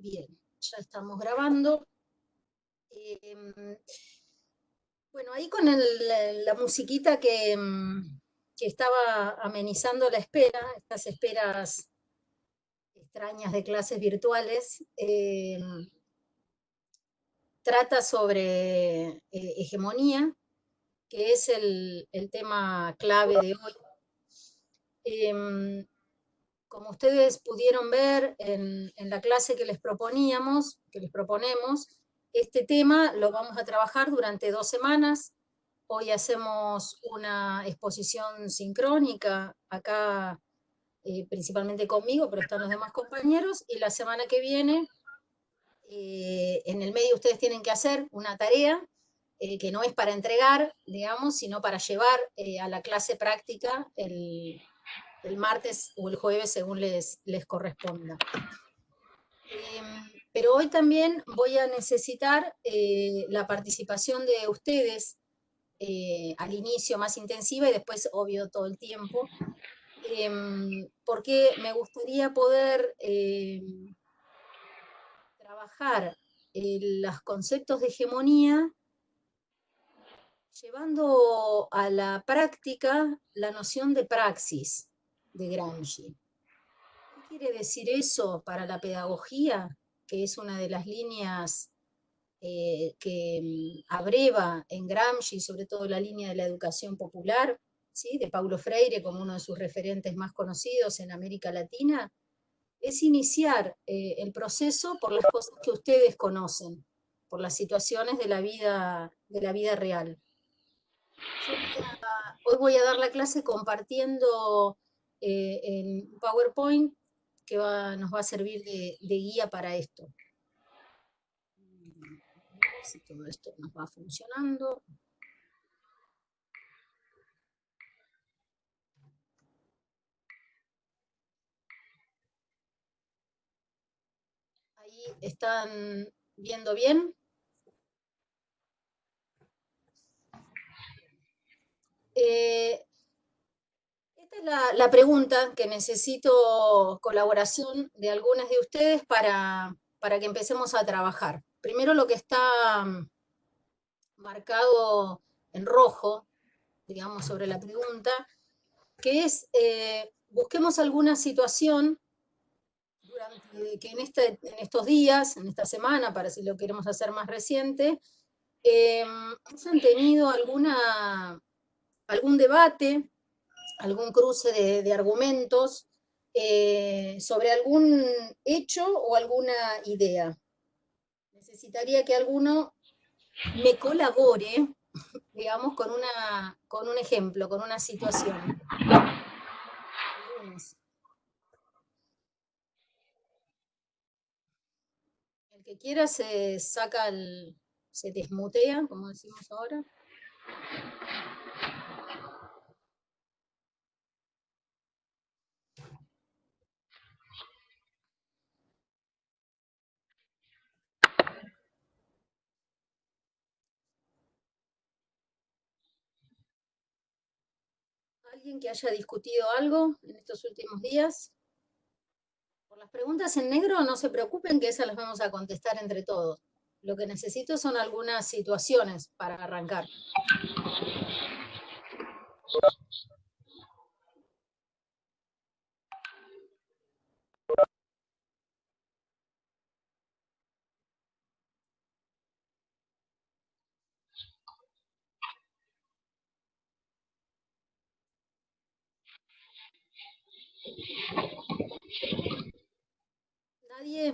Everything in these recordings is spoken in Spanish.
Bien, ya estamos grabando. Bueno, ahí con la musiquita que estaba amenizando la espera, estas esperas extrañas de clases virtuales, trata sobre hegemonía, que es el tema clave de hoy. Como ustedes pudieron ver en la clase que les proponemos, este tema lo vamos a trabajar durante 2 semanas. Hoy hacemos una exposición sincrónica, acá principalmente conmigo, pero están los demás compañeros, y la semana que viene, en el medio ustedes tienen que hacer una tarea, que no es para entregar, digamos, sino para llevar a la clase práctica el martes o el jueves, según les corresponda. Pero hoy también voy a necesitar la participación de ustedes al inicio más intensiva y después, obvio, todo el tiempo, porque me gustaría poder trabajar los conceptos de hegemonía llevando a la práctica la noción de praxis de Gramsci. ¿Qué quiere decir eso para la pedagogía? Que es una de las líneas que abreva en Gramsci, sobre todo la línea de la educación popular, ¿sí? De Paulo Freire como uno de sus referentes más conocidos en América Latina, es iniciar el proceso por las cosas que ustedes conocen, por las situaciones de la vida real. Hoy voy a dar la clase compartiendo en PowerPoint que nos va a servir de guía para esto. A ver si todo esto nos va funcionando. Ahí están viendo bien. Esta es la pregunta que necesito colaboración de algunas de ustedes para que empecemos a trabajar. Primero lo que está marcado en rojo, digamos, sobre la pregunta, que es, busquemos alguna situación que en estos días, en esta semana, para si lo queremos hacer más reciente, hayan tenido algún debate, algún cruce de argumentos sobre algún hecho o alguna idea. Necesitaría que alguno me colabore, digamos, con un ejemplo, con una situación. Algunos. El que quiera se se desmutea, como decimos ahora. ¿Alguien que haya discutido algo en estos últimos días? Por las preguntas en negro no se preocupen, que esas las vamos a contestar entre todos. Lo que necesito son algunas situaciones para arrancar. ¿Nadie?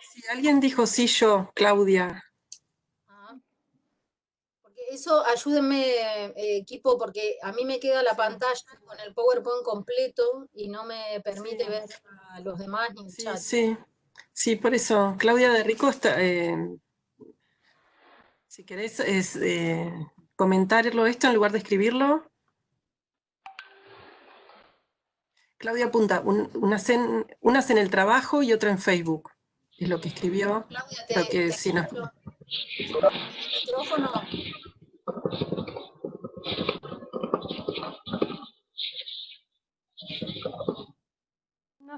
Si alguien dijo sí, yo, Claudia. Porque eso, ayúdenme, equipo, porque a mí me queda la pantalla con el PowerPoint completo y no me permite ver a los demás ni el chat. Sí, por eso. Claudia de Rico está... si querés comentarlo esto en lugar de escribirlo. Claudia apunta, unas en el trabajo y otra en Facebook. Es lo que escribió. Claudia, Pero que si no... ¿El micrófono?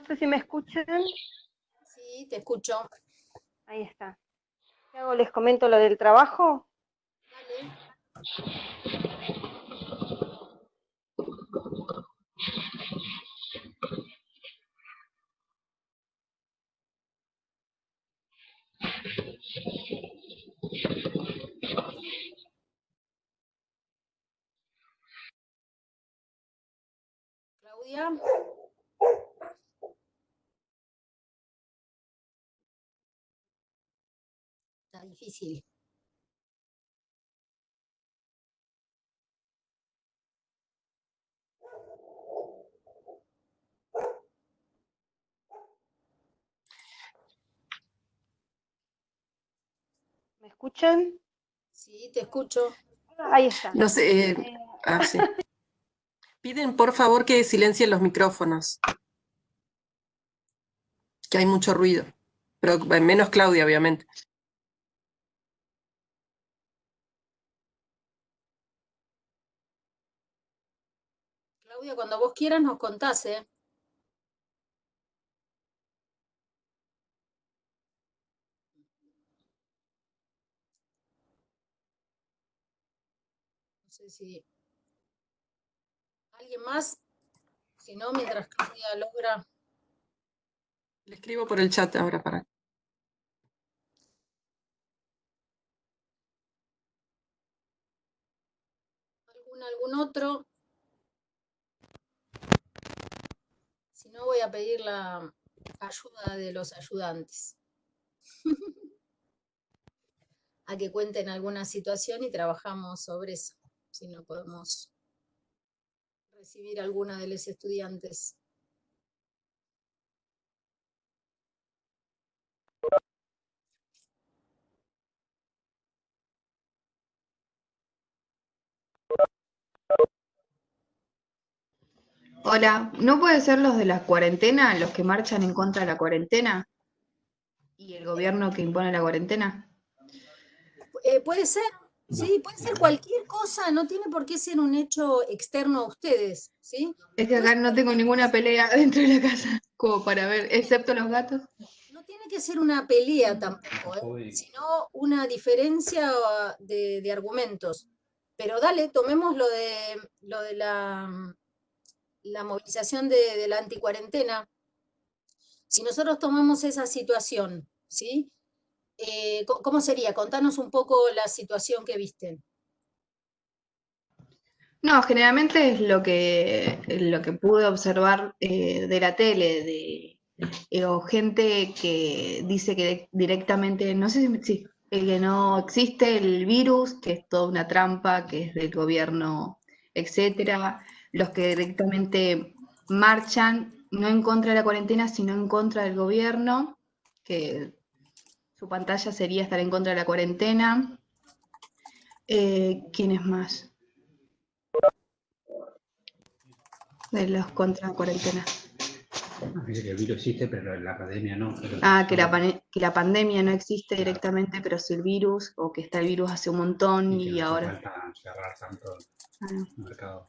sé si me escuchan. Sí, te escucho. Ahí está. ¿Qué hago? ¿Les comento lo del trabajo? Dale. Claudia. Está difícil. ¿Me escuchan? Sí, te escucho. Ahí está. No sé, sí. Piden por favor que silencien los micrófonos, que hay mucho ruido, pero menos Claudia, obviamente. Claudia, cuando vos quieras nos contás, ¿eh? No sé si alguien más, si no, mientras Claudia logra. Le escribo por el chat ahora para. ¿Algún otro? Si no, voy a pedir la ayuda de los ayudantes. A que cuenten alguna situación y trabajamos sobre eso, si no podemos recibir alguna de los estudiantes. Hola, ¿no puede ser los de la cuarentena, los que marchan en contra de la cuarentena y el gobierno que impone la cuarentena? Puede ser, sí, puede ser cualquier cosa, no tiene por qué ser un hecho externo a ustedes, ¿sí? Es que Puede acá ser no tengo cualquier ninguna cosa. pelea dentro de la casa, como para ver, excepto los gatos. No tiene que ser una pelea tampoco, sino una diferencia de argumentos. Pero dale, tomemos lo de la movilización de la anticuarentena. Si nosotros tomamos esa situación, ¿sí? ¿Cómo sería? Contanos un poco la situación que viste. No, generalmente es lo que pude observar de la tele, o gente que dice que directamente, no sé si, sí, que no existe el virus, que es toda una trampa, que es del gobierno, etcétera. Los que directamente marchan no en contra de la cuarentena, sino en contra del gobierno, que su pantalla sería estar en contra de la cuarentena. ¿Quiénes más? De los contra cuarentena. Dice que el virus existe, pero la pandemia no. Que la pandemia no existe directamente, pero sí el virus, o que está el virus hace un montón Y que y no hace ahora. falta cerrar tanto Ah, el mercado.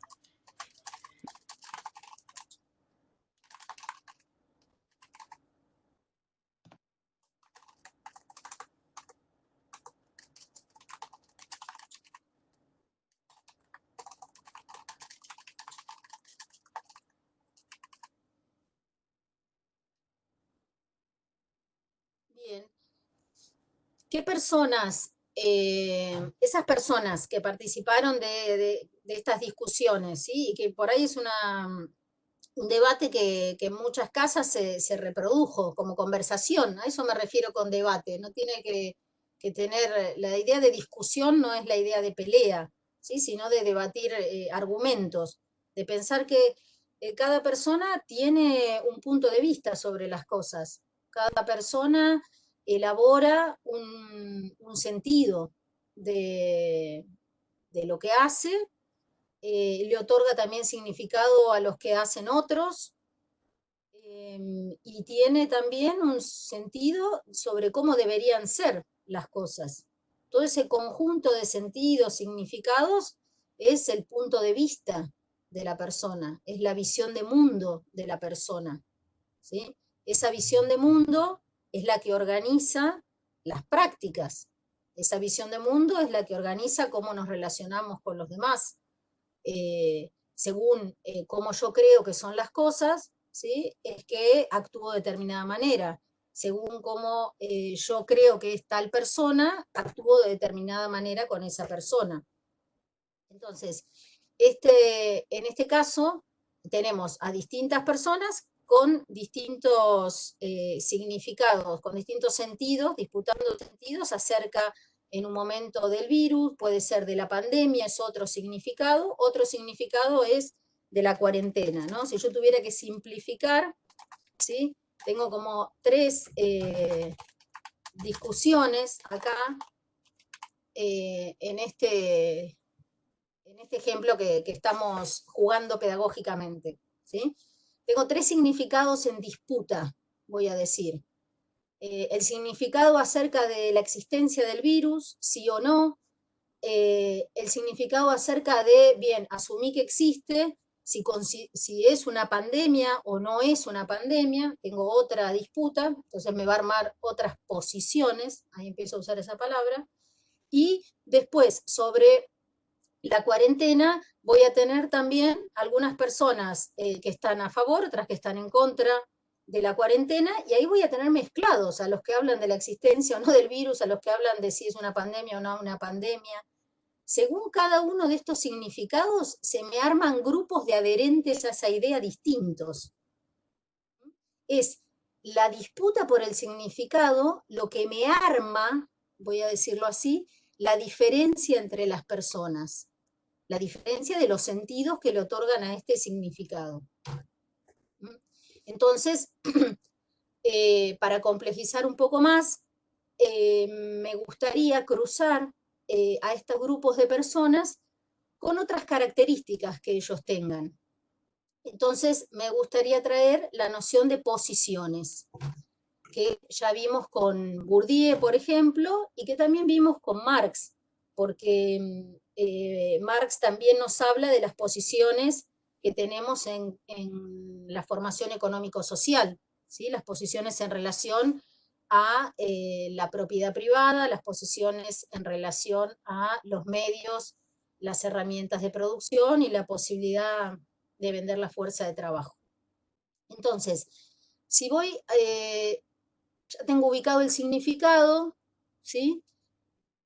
Bien. ¿Qué personas, esas personas que participaron de estas discusiones, ¿sí? Y que por ahí es un debate que en muchas casas se reprodujo como conversación, a eso me refiero con debate, no tiene que tener, la idea de discusión no es la idea de pelea, ¿sí? Sino de debatir argumentos, de pensar que cada persona tiene un punto de vista sobre las cosas, cada persona elabora un sentido de lo que hace, le otorga también significado a los que hacen otros, y tiene también un sentido sobre cómo deberían ser las cosas. Todo ese conjunto de sentidos, significados, es el punto de vista de la persona, es la visión de mundo de la persona. ¿sí? Esa visión de mundo es la que organiza las prácticas. Esa visión de mundo es la que organiza cómo nos relacionamos con los demás. Según cómo yo creo que son las cosas, ¿sí? Es que actúo de determinada manera. Según cómo yo creo que es tal persona, actúo de determinada manera con esa persona. Entonces, en este caso, tenemos a distintas personas con distintos significados, con distintos sentidos, disputando sentidos acerca en un momento del virus, puede ser de la pandemia, es otro significado es de la cuarentena, ¿no? Si yo tuviera que simplificar, ¿sí? Tengo como 3 discusiones acá en este ejemplo que estamos jugando pedagógicamente, ¿sí? Tengo 3 significados en disputa, voy a decir. El significado acerca de la existencia del virus, sí o no. El significado acerca de, bien, asumí que existe, si es una pandemia o no es una pandemia, tengo otra disputa, entonces me va a armar otras posiciones, ahí empiezo a usar esa palabra. Y después, sobre la cuarentena, voy a tener también algunas personas que están a favor, otras que están en contra de la cuarentena, y ahí voy a tener mezclados a los que hablan de la existencia o no del virus, a los que hablan de si es una pandemia o no una pandemia. Según cada uno de estos significados, se me arman grupos de adherentes a esa idea distintos. Es la disputa por el significado lo que me arma, voy a decirlo así, la diferencia entre las personas, la diferencia de los sentidos que le otorgan a este significado. Entonces, para complejizar un poco más, me gustaría cruzar a estos grupos de personas con otras características que ellos tengan. Entonces, me gustaría traer la noción de posiciones, que ya vimos con Bourdieu, por ejemplo, y que también vimos con Marx, porque Marx también nos habla de las posiciones que tenemos en la formación económico-social, ¿sí? Las posiciones en relación a la propiedad privada, las posiciones en relación a los medios, las herramientas de producción y la posibilidad de vender la fuerza de trabajo. Entonces, si voy, ya tengo ubicado el significado, ¿sí?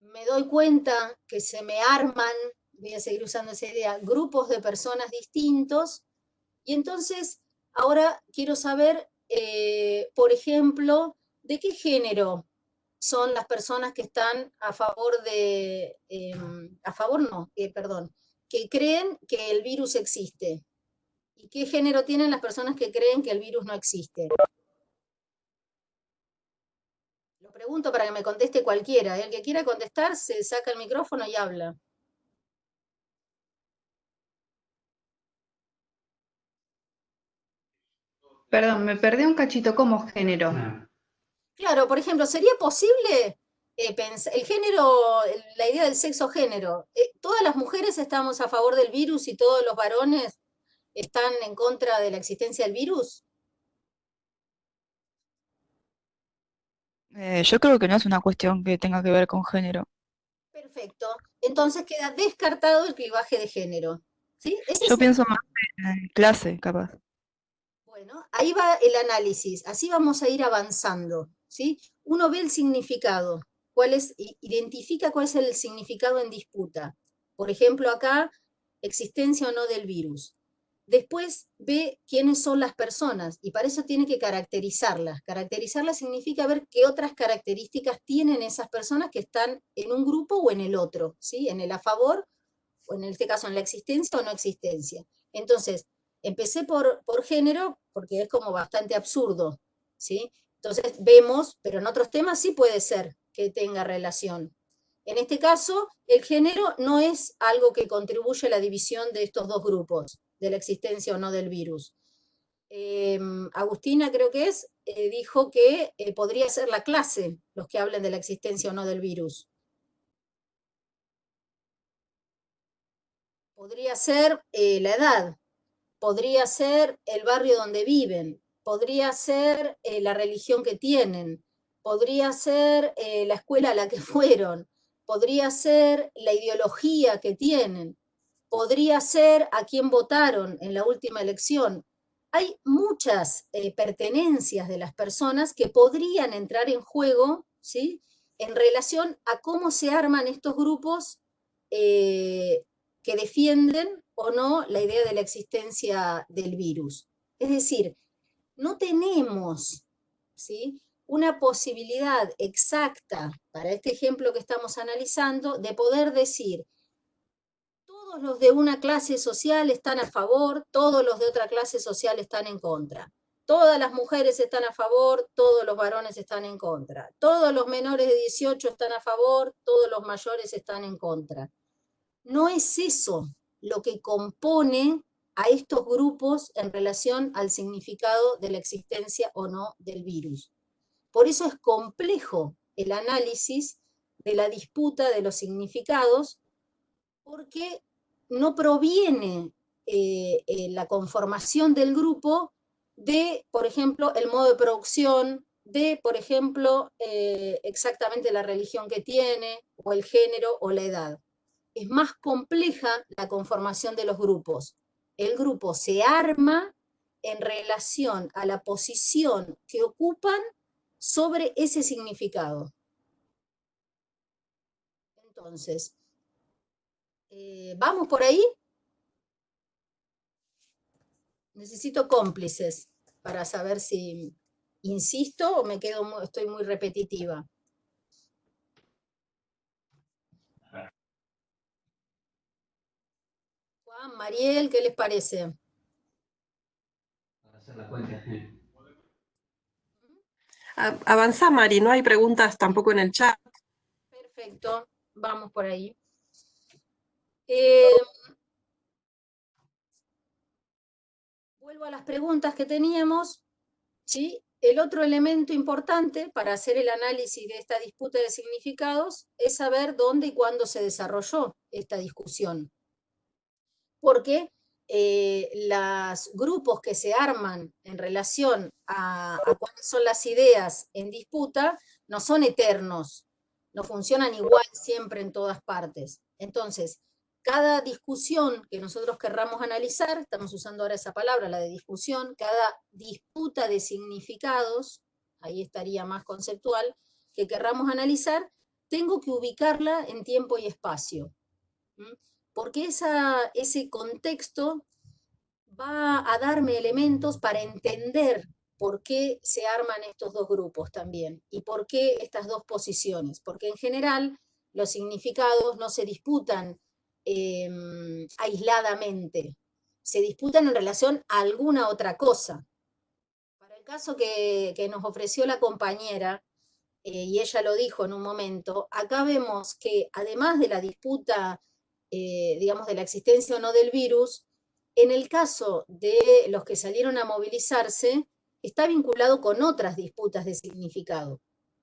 Me doy cuenta que se me arman, voy a seguir usando esa idea, grupos de personas distintos, y entonces ahora quiero saber, por ejemplo, de qué género son las personas que están a favor de, que creen que el virus existe. ¿Y qué género tienen las personas que creen que el virus no existe? Lo pregunto para que me conteste cualquiera. El que quiera contestar se saca el micrófono y habla. Perdón, me perdí un cachito como género. Ah, Claro, por ejemplo, ¿sería posible el género, la idea del sexo género? ¿Todas las mujeres estamos a favor del virus y todos los varones están en contra de la existencia del virus? Yo creo que no es una cuestión que tenga que ver con género. Perfecto. Entonces queda descartado el clivaje de género. ¿Sí? Ese Yo es pienso más en clase, capaz. Bueno, ahí va el análisis, así vamos a ir avanzando, ¿sí? Uno ve el significado, identifica cuál es el significado en disputa. Por ejemplo, acá, existencia o no del virus. Después ve quiénes son las personas y para eso tiene que caracterizarlas. Caracterizarlas significa ver qué otras características tienen esas personas que están en un grupo o en el otro, ¿sí? En el a favor, o en este caso en la existencia o no existencia. Entonces, empecé por género porque es como bastante absurdo, ¿sí? Entonces vemos, pero en otros temas sí puede ser que tenga relación. En este caso, el género no es algo que contribuye a la división de estos dos grupos, de la existencia o no del virus. Agustina, creo que dijo que podría ser la clase los que hablen de la existencia o no del virus. Podría ser la edad, podría ser el barrio donde viven, podría ser la religión que tienen, podría ser la escuela a la que fueron, podría ser la ideología que tienen, podría ser a quién votaron en la última elección. Hay muchas pertenencias de las personas que podrían entrar en juego, ¿sí?, en relación a cómo se arman estos grupos que defienden o no la idea de la existencia del virus. Es decir, no tenemos, ¿sí?, una posibilidad exacta, para este ejemplo que estamos analizando, de poder decir, todos los de una clase social están a favor, todos los de otra clase social están en contra. Todas las mujeres están a favor, todos los varones están en contra. Todos los menores de 18 están a favor, todos los mayores están en contra. No es eso lo que compone a estos grupos en relación al significado de la existencia o no del virus. Por eso es complejo el análisis de la disputa de los significados, porque no proviene la conformación del grupo de, por ejemplo, el modo de producción, de, por ejemplo, exactamente la religión que tiene, o el género, o la edad. Es más compleja la conformación de los grupos. El grupo se arma en relación a la posición que ocupan sobre ese significado. Entonces, ¿vamos por ahí? Necesito cómplices para saber si insisto o estoy muy repetitiva. Juan, Mariel, ¿qué les parece? Para hacer la cuenta. Avanza, Mari, no hay preguntas tampoco en el chat. Perfecto, vamos por ahí. Vuelvo a las preguntas que teníamos, ¿sí? El otro elemento importante para hacer el análisis de esta disputa de significados es saber dónde y cuándo se desarrolló esta discusión. Porque los grupos que se arman en relación a cuáles son las ideas en disputa no son eternos, no funcionan igual siempre en todas partes. Entonces, cada discusión que nosotros querramos analizar, estamos usando ahora esa palabra, la de discusión, cada disputa de significados, ahí estaría más conceptual, que querramos analizar, tengo que ubicarla en tiempo y espacio. Porque ese contexto va a darme elementos para entender por qué se arman estos dos grupos también, y por qué estas dos posiciones, porque en general los significados no se disputan aisladamente, se disputan en relación a alguna otra cosa. Para el caso que nos ofreció la compañera, y ella lo dijo en un momento, acá vemos que además de la disputa, digamos, de la existencia o no del virus, en el caso de los que salieron a movilizarse, está vinculado con otras disputas de significado.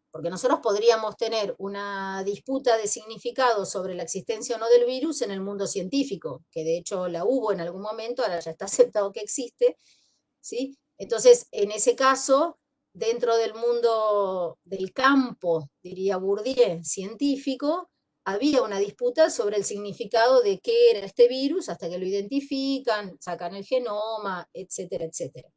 Porque nosotros podríamos tener una disputa de significado sobre la existencia o no del virus en el mundo científico, que de hecho la hubo en algún momento, ahora ya está aceptado que existe, ¿sí? Entonces, en ese caso, dentro del mundo del campo, diría Bourdieu, científico, había una disputa sobre el significado de qué era este virus, hasta que lo identifican, sacan el genoma, etcétera, etcétera.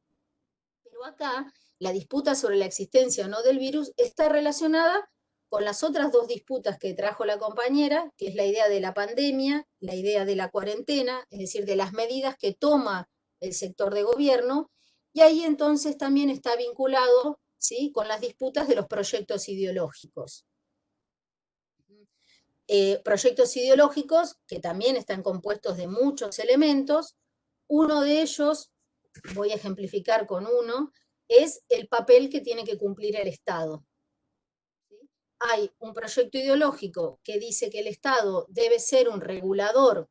Pero acá, la disputa sobre la existencia o no del virus está relacionada con las otras dos disputas que trajo la compañera, que es la idea de la pandemia, la idea de la cuarentena, es decir, de las medidas que toma el sector de gobierno, y ahí entonces también está vinculado, ¿sí?, con las disputas de los proyectos ideológicos. Proyectos ideológicos que también están compuestos de muchos elementos. Uno de ellos, voy a ejemplificar con uno, es el papel que tiene que cumplir el Estado. ¿Sí? Hay un proyecto ideológico que dice que el Estado debe ser un regulador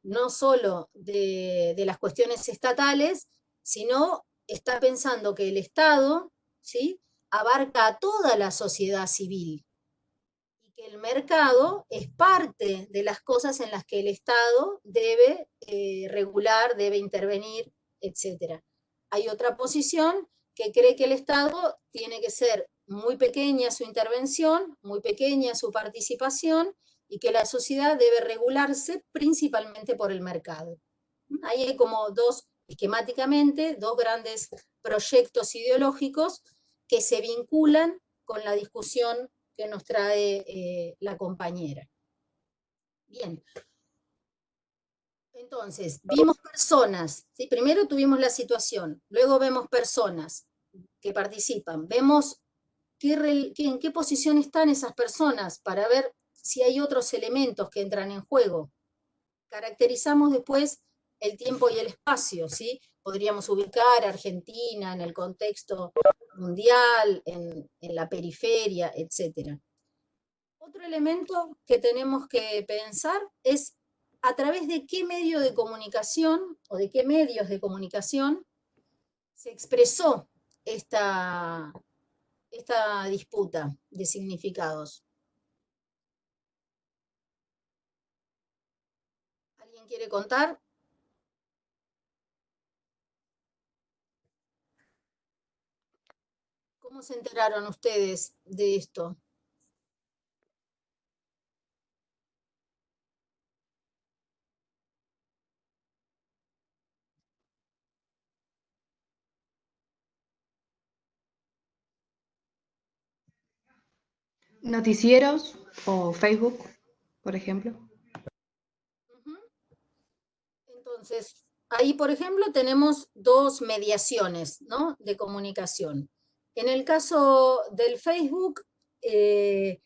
no solo de las cuestiones estatales, sino está pensando que el Estado, ¿sí?, abarca a toda la sociedad civil, y que el mercado es parte de las cosas en las que el Estado debe regular, debe intervenir, etc. Hay otra posición que cree que el Estado tiene que ser muy pequeña su intervención, muy pequeña su participación, y que la sociedad debe regularse principalmente por el mercado. Ahí hay como esquemáticamente, dos grandes proyectos ideológicos que se vinculan con la discusión que nos trae la compañera. Bien. Entonces, vimos personas, ¿sí? Primero tuvimos la situación, luego vemos personas que participan, vemos en qué posición están esas personas para ver si hay otros elementos que entran en juego. Caracterizamos después el tiempo y el espacio, ¿sí? Podríamos ubicar a Argentina en el contexto mundial, en la periferia, etc. Otro elemento que tenemos que pensar es a través de qué medio de comunicación o de qué medios de comunicación se expresó esta disputa de significados. ¿Alguien quiere contar? ¿Cómo se enteraron ustedes de esto? Noticieros o Facebook, por ejemplo. Entonces, ahí, por ejemplo, tenemos dos mediaciones, ¿no?, de comunicación. En el caso del Facebook, es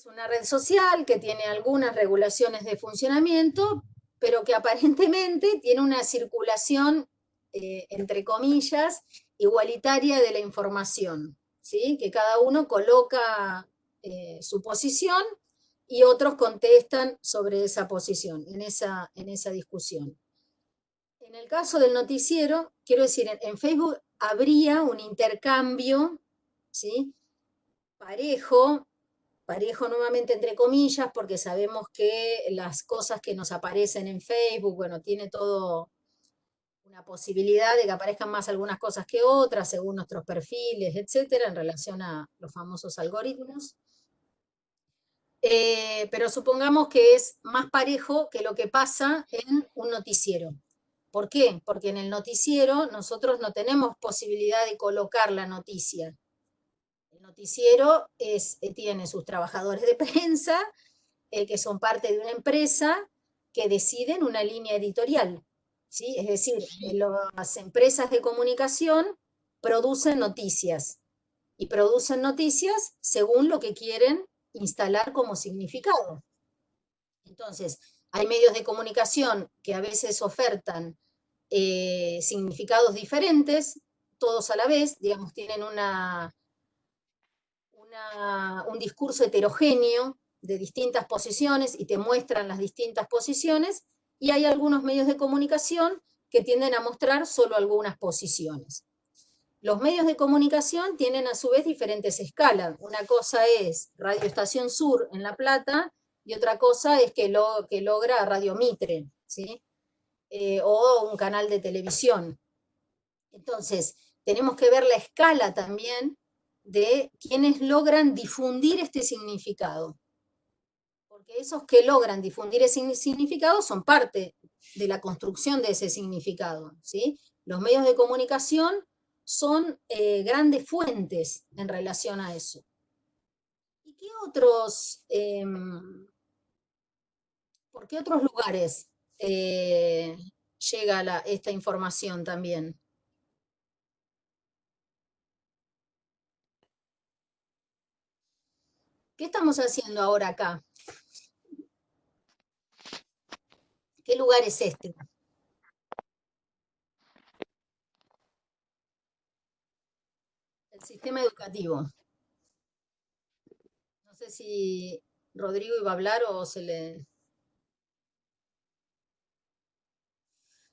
una red social que tiene algunas regulaciones de funcionamiento, pero que aparentemente tiene una circulación, entre comillas, igualitaria de la información, ¿sí? Que cada uno coloca su posición y otros contestan sobre esa posición, en esa discusión. En el caso del noticiero, quiero decir, en Facebook habría un intercambio, ¿sí?, parejo nuevamente entre comillas, porque sabemos que las cosas que nos aparecen en Facebook, bueno, tiene todo una posibilidad de que aparezcan más algunas cosas que otras, según nuestros perfiles, etcétera, en relación a los famosos algoritmos. Pero supongamos que es más parejo que lo que pasa en un noticiero. ¿Por qué? Porque en el noticiero nosotros no tenemos posibilidad de colocar la noticia. El noticiero tiene sus trabajadores de prensa, que son parte de una empresa, que deciden una línea editorial, ¿sí? Es decir, las empresas de comunicación producen noticias, y producen noticias según lo que quieren instalar como significado. Entonces, hay medios de comunicación que a veces ofertan significados diferentes, todos a la vez, digamos, tienen un discurso heterogéneo de distintas posiciones y te muestran las distintas posiciones, y hay algunos medios de comunicación que tienden a mostrar solo algunas posiciones. Los medios de comunicación tienen a su vez diferentes escalas. Una cosa es Radio Estación Sur en La Plata y otra cosa es que logra Radio Mitre, ¿sí? O un canal de televisión. Entonces, tenemos que ver la escala también de quienes logran difundir este significado. Porque esos que logran difundir ese significado son parte de la construcción de ese significado, ¿sí? Los medios de comunicación son grandes fuentes en relación a eso. ¿Y qué otros, por qué otros lugares llega esta información también? ¿Qué estamos haciendo ahora acá? ¿Qué lugar es este? El sistema educativo. No sé si Rodrigo iba a hablar o se le...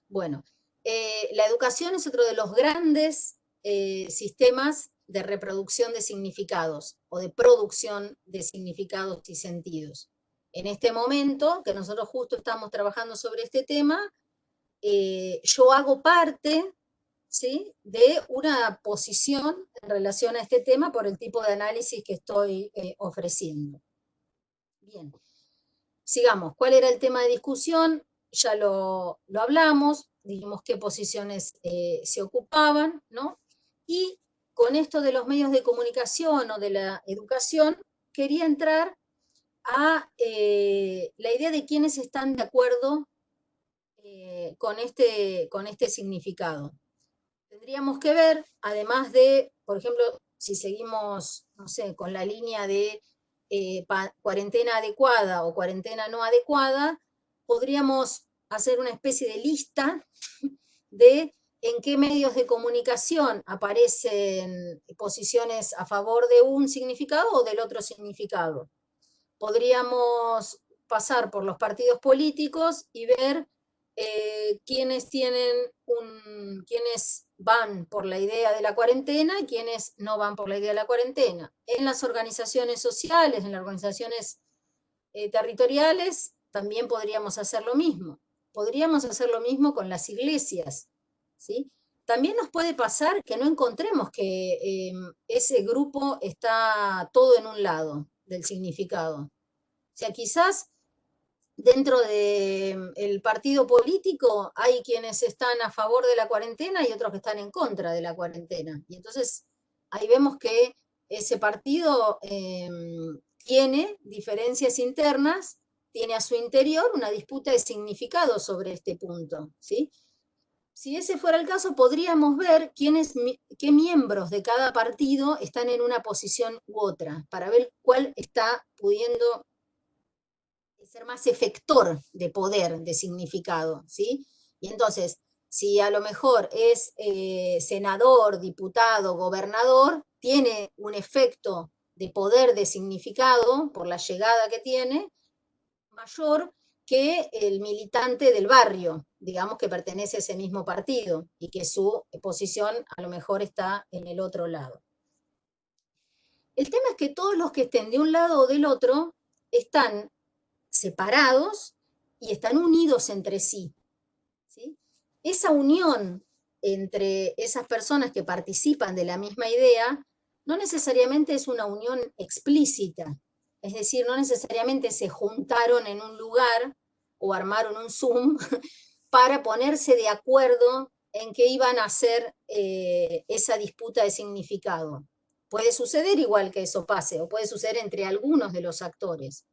Bueno, la educación es otro de los grandes sistemas de reproducción de significados o de producción de significados y sentidos. En este momento, que nosotros justo estamos trabajando sobre este tema, yo hago parte, ¿sí?, de una posición en relación a este tema por el tipo de análisis que estoy ofreciendo. Bien, sigamos. ¿Cuál era el tema de discusión? Ya lo hablamos, dijimos qué posiciones se ocupaban, ¿no? Y con esto de los medios de comunicación o de la educación, quería entrar a la idea de quiénes están de acuerdo con este significado. Tendríamos que ver, además de, por ejemplo, si seguimos, no sé, con la línea de cuarentena adecuada o cuarentena no adecuada, podríamos hacer una especie de lista de en qué medios de comunicación aparecen posiciones a favor de un significado o del otro significado. Podríamos pasar por los partidos políticos y ver quiénes van por la idea de la cuarentena y quiénes no van por la idea de la cuarentena. En las organizaciones sociales, en las organizaciones territoriales, también podríamos hacer lo mismo. Podríamos hacer lo mismo con las iglesias, ¿sí? También nos puede pasar que no encontremos que ese grupo está todo en un lado del significado. O sea, quizás dentro del partido político hay quienes están a favor de la cuarentena y otros que están en contra de la cuarentena. Y entonces ahí vemos que ese partido tiene diferencias internas, tiene a su interior una disputa de significado sobre este punto, ¿sí? Si ese fuera el caso, podríamos ver qué miembros de cada partido están en una posición u otra, para ver cuál está pudiendo ser más efector de poder, de significado, ¿sí? Y entonces, si a lo mejor es senador, diputado, gobernador, tiene un efecto de poder, de significado, por la llegada que tiene, mayor que el militante del barrio, digamos, que pertenece a ese mismo partido y que su posición a lo mejor está en el otro lado. El tema es que todos los que estén de un lado o del otro están separados y están unidos entre sí, ¿sí? Esa unión entre esas personas que participan de la misma idea no necesariamente es una unión explícita, es decir, no necesariamente se juntaron en un lugar o armaron un Zoom para ponerse de acuerdo en qué iban a hacer esa disputa de significado. Puede suceder igual que eso pase, o puede suceder entre algunos de los actores,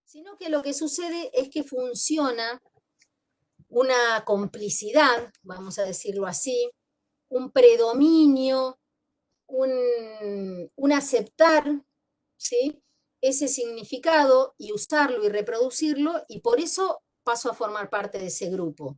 sino que lo que sucede es que funciona una complicidad, vamos a decirlo así, un predominio, un aceptar, ¿sí?, ese significado y usarlo y reproducirlo, y por eso paso a formar parte de ese grupo.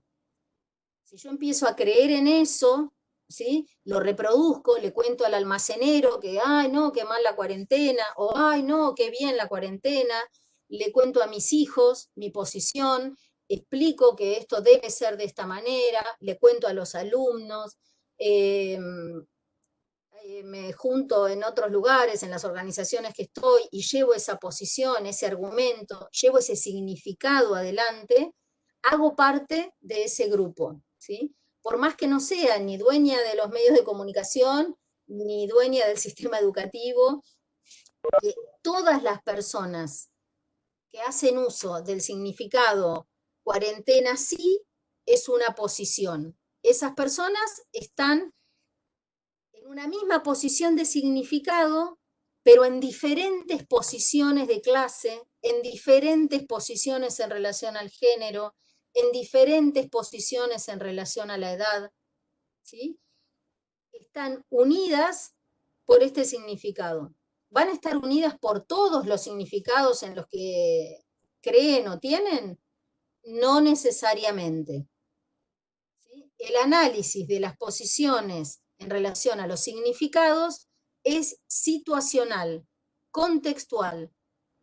Si yo empiezo a creer en eso, ¿sí?, lo reproduzco, le cuento al almacenero que, ay, no, qué mal la cuarentena, o ay, no, qué bien la cuarentena, le cuento a mis hijos mi posición, explico que esto debe ser de esta manera, le cuento a los alumnos, me junto en otros lugares, en las organizaciones que estoy, y llevo esa posición, ese argumento, llevo ese significado adelante, hago parte de ese grupo, ¿sí? Por más que no sea ni dueña de los medios de comunicación, ni dueña del sistema educativo, todas las personas que hacen uso del significado cuarentena sí es una posición. Esas personas están en una misma posición de significado, pero en diferentes posiciones de clase, en diferentes posiciones en relación al género, en diferentes posiciones en relación a la edad, ¿sí? Están unidas por este significado. ¿Van a estar unidas por todos los significados en los que creen o tienen? No necesariamente. ¿Sí? El análisis de las posiciones en relación a los significados es situacional, contextual,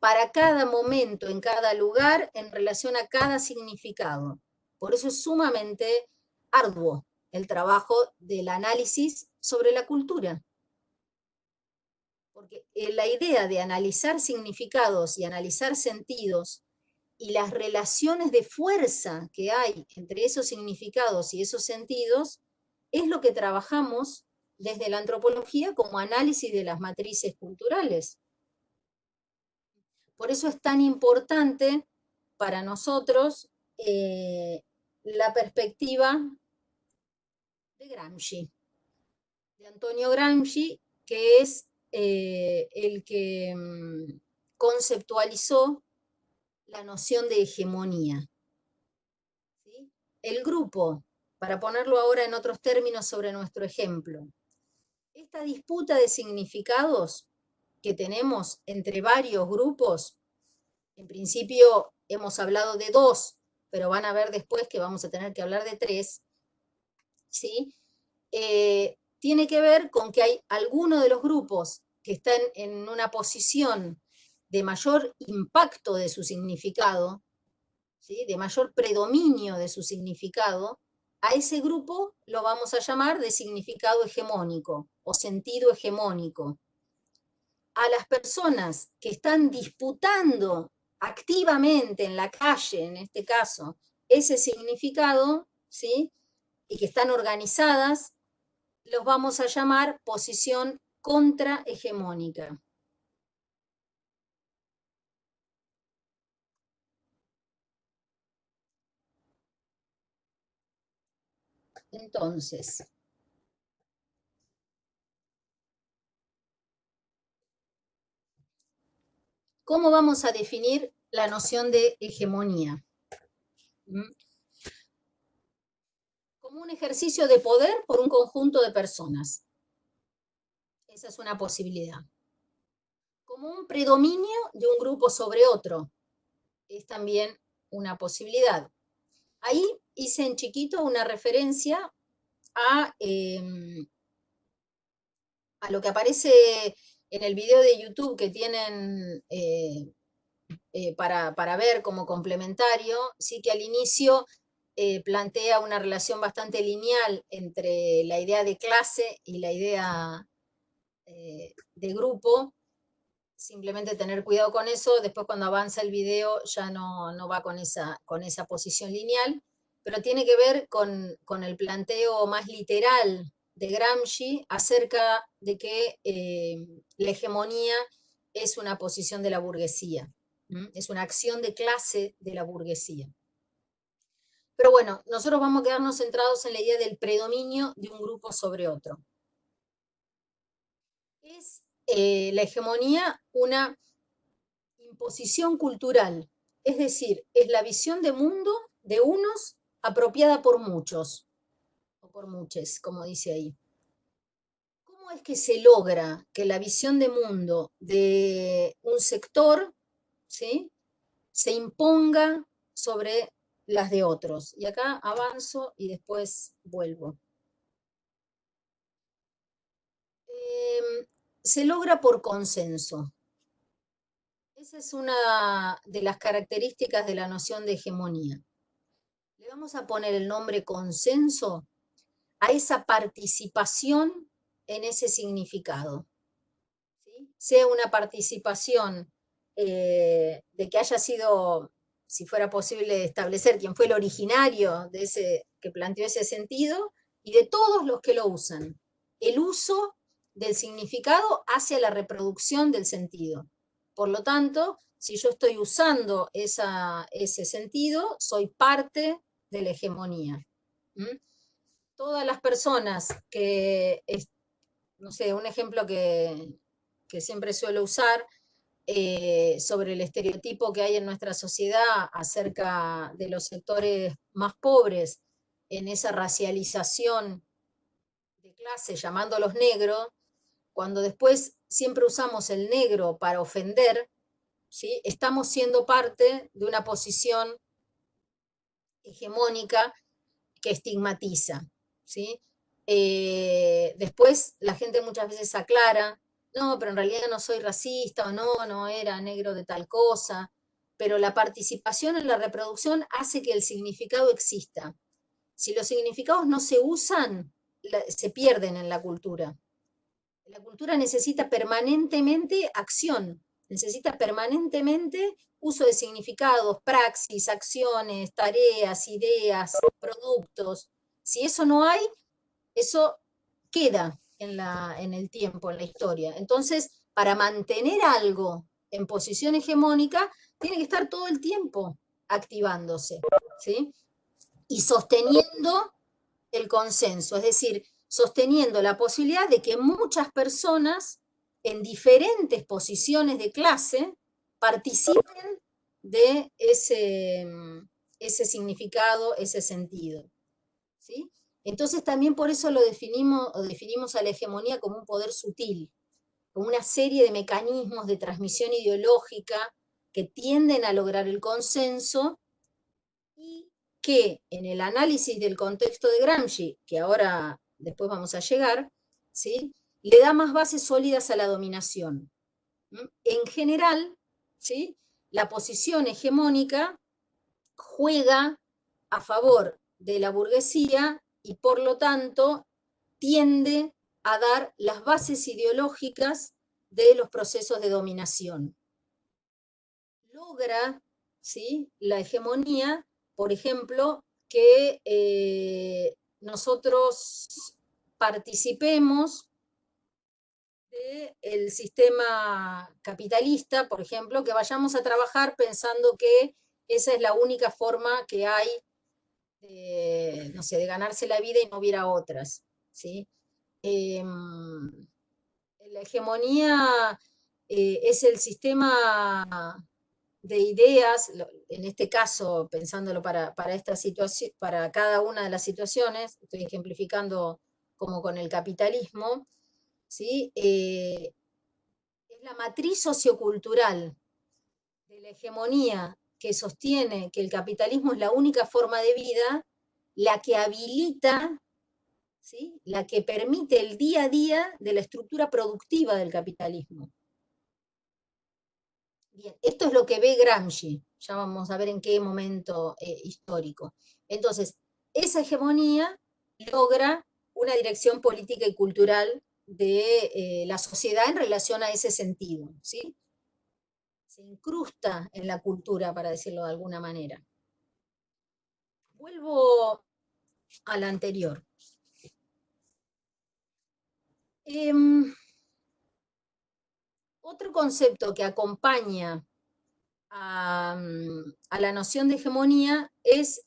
para cada momento, en cada lugar, en relación a cada significado. Por eso es sumamente arduo el trabajo del análisis sobre la cultura. Porque la idea de analizar significados y analizar sentidos y las relaciones de fuerza que hay entre esos significados y esos sentidos es lo que trabajamos desde la antropología como análisis de las matrices culturales. Por eso es tan importante para nosotros la perspectiva de Gramsci, de Antonio Gramsci, que es el que conceptualizó la noción de hegemonía. ¿Sí? El grupo, para ponerlo ahora en otros términos sobre nuestro ejemplo, esta disputa de significados que tenemos entre varios grupos, en principio hemos hablado de 2, pero van a ver después que vamos a tener que hablar de 3, ¿sí? Tiene que ver con que hay algunos de los grupos que están en una posición de mayor impacto de su significado, ¿sí? De mayor predominio de su significado. A ese grupo lo vamos a llamar de significado hegemónico o sentido hegemónico. A las personas que están disputando activamente en la calle, en este caso, ese significado, ¿sí? Y que están organizadas, los vamos a llamar posición contrahegemónica. Entonces, ¿cómo vamos a definir la noción de hegemonía? Como un ejercicio de poder por un conjunto de personas. Esa es una posibilidad. Como un predominio de un grupo sobre otro. Es también una posibilidad. Ahí hice en chiquito una referencia a lo que aparece en el video de YouTube que tienen para ver como complementario, sí que al inicio plantea una relación bastante lineal entre la idea de clase y la idea de grupo. Simplemente tener cuidado con eso, después cuando avanza el video ya no va con esa posición lineal, pero tiene que ver con el planteo más literal de Gramsci acerca de que la hegemonía es una posición de la burguesía, es una acción de clase de la burguesía. Pero bueno, nosotros vamos a quedarnos centrados en la idea del predominio de un grupo sobre otro. Es la hegemonía una imposición cultural, es decir, es la visión de mundo de unos apropiada por muchos, o por muchos, como dice ahí. ¿Cómo es que se logra que la visión de mundo de un sector, ¿sí?, se imponga sobre las de otros? Y acá avanzo y después vuelvo. Se logra por consenso. Esa es una de las características de la noción de hegemonía. Le vamos a poner el nombre consenso a esa participación en ese significado. ¿Sí? Sea una participación de que haya sido, si fuera posible establecer quién fue el originario de ese, que planteó ese sentido, y de todos los que lo usan. El uso del significado hacia la reproducción del sentido. Por lo tanto, si yo estoy usando ese sentido, soy parte de la hegemonía. Todas las personas que, no sé, un ejemplo que siempre suelo usar sobre el estereotipo que hay en nuestra sociedad acerca de los sectores más pobres en esa racialización de clase llamándolos negros, cuando después siempre usamos el negro para ofender, ¿sí?, estamos siendo parte de una posición hegemónica que estigmatiza, ¿sí? Después la gente muchas veces aclara, no, pero en realidad no soy racista, o no era negro de tal cosa, pero la participación en la reproducción hace que el significado exista. Si los significados no se usan, se pierden en la cultura. La cultura necesita permanentemente acción, necesita permanentemente uso de significados, praxis, acciones, tareas, ideas, productos. Si eso no hay, eso queda en el tiempo, en la historia. Entonces, para mantener algo en posición hegemónica, tiene que estar todo el tiempo activándose, ¿sí? Y sosteniendo el consenso, es decir, sosteniendo la posibilidad de que muchas personas en diferentes posiciones de clase participen de ese significado, ese sentido, ¿sí? Entonces también por eso lo definimos a la hegemonía como un poder sutil, como una serie de mecanismos de transmisión ideológica que tienden a lograr el consenso y que en el análisis del contexto de Gramsci, que ahora después vamos a llegar, ¿sí?, le da más bases sólidas a la dominación. En general, ¿sí?, la posición hegemónica juega a favor de la burguesía y por lo tanto tiende a dar las bases ideológicas de los procesos de dominación. Logra, ¿sí?, la hegemonía, por ejemplo, que nosotros participemos del sistema capitalista, por ejemplo, que vayamos a trabajar pensando que esa es la única forma que hay de, no sé, de ganarse la vida y no hubiera otras, ¿sí? La hegemonía es el sistema de ideas, en este caso, pensándolo para esta situación, para cada una de las situaciones, estoy ejemplificando como con el capitalismo, ¿sí? Es la matriz sociocultural de la hegemonía que sostiene que el capitalismo es la única forma de vida, la que habilita, ¿sí?, la que permite el día a día de la estructura productiva del capitalismo. Bien, esto es lo que ve Gramsci, ya vamos a ver en qué momento histórico. Entonces, esa hegemonía logra una dirección política y cultural de la sociedad en relación a ese sentido, ¿sí? Se incrusta en la cultura, para decirlo de alguna manera. Vuelvo a la anterior. Otro concepto que acompaña a la noción de hegemonía es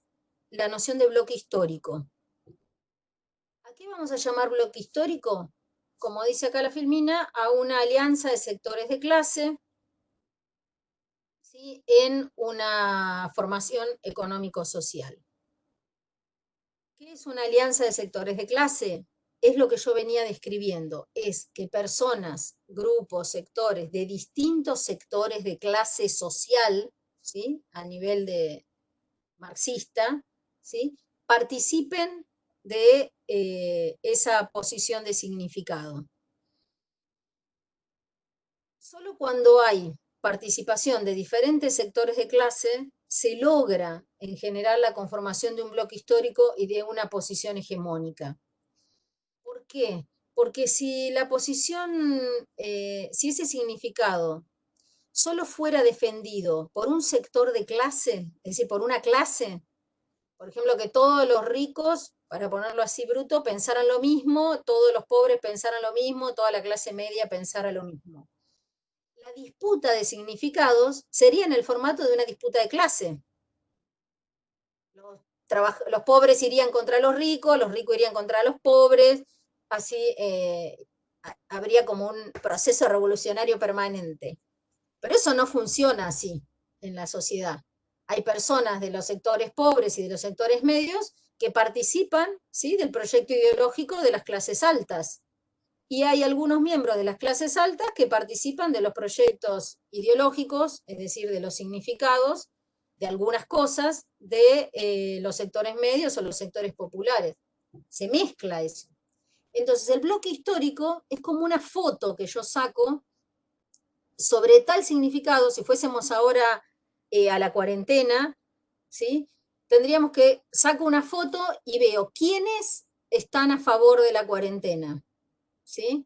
la noción de bloque histórico. ¿A qué vamos a llamar bloque histórico? Como dice acá la Filmina, a una alianza de sectores de clase, ¿sí?, en una formación económico-social. ¿Qué es una alianza de sectores de clase? Es lo que yo venía describiendo, es que personas, grupos, sectores de distintos sectores de clase social, ¿sí?, a nivel de marxista, ¿sí?, participen de esa posición de significado. Solo cuando hay participación de diferentes sectores de clase se logra en general la conformación de un bloque histórico y de una posición hegemónica. ¿Por qué? Porque si la posición, si ese significado solo fuera defendido por un sector de clase, es decir, por una clase, por ejemplo, que todos los ricos, para ponerlo así bruto, pensaran lo mismo, todos los pobres pensaran lo mismo, toda la clase media pensara lo mismo. La disputa de significados sería en el formato de una disputa de clase. Los pobres irían contra los ricos irían contra los pobres, así habría como un proceso revolucionario permanente. Pero eso no funciona así en la sociedad. Hay personas de los sectores pobres y de los sectores medios que participan, ¿sí?, del proyecto ideológico de las clases altas. Y hay algunos miembros de las clases altas que participan de los proyectos ideológicos, es decir, de los significados, de algunas cosas, de los sectores medios o los sectores populares. Se mezcla eso. Entonces, el bloque histórico es como una foto que yo saco sobre tal significado. Si fuésemos ahora a la cuarentena, ¿sí?, tendríamos que saco una foto y veo quiénes están a favor de la cuarentena, ¿sí?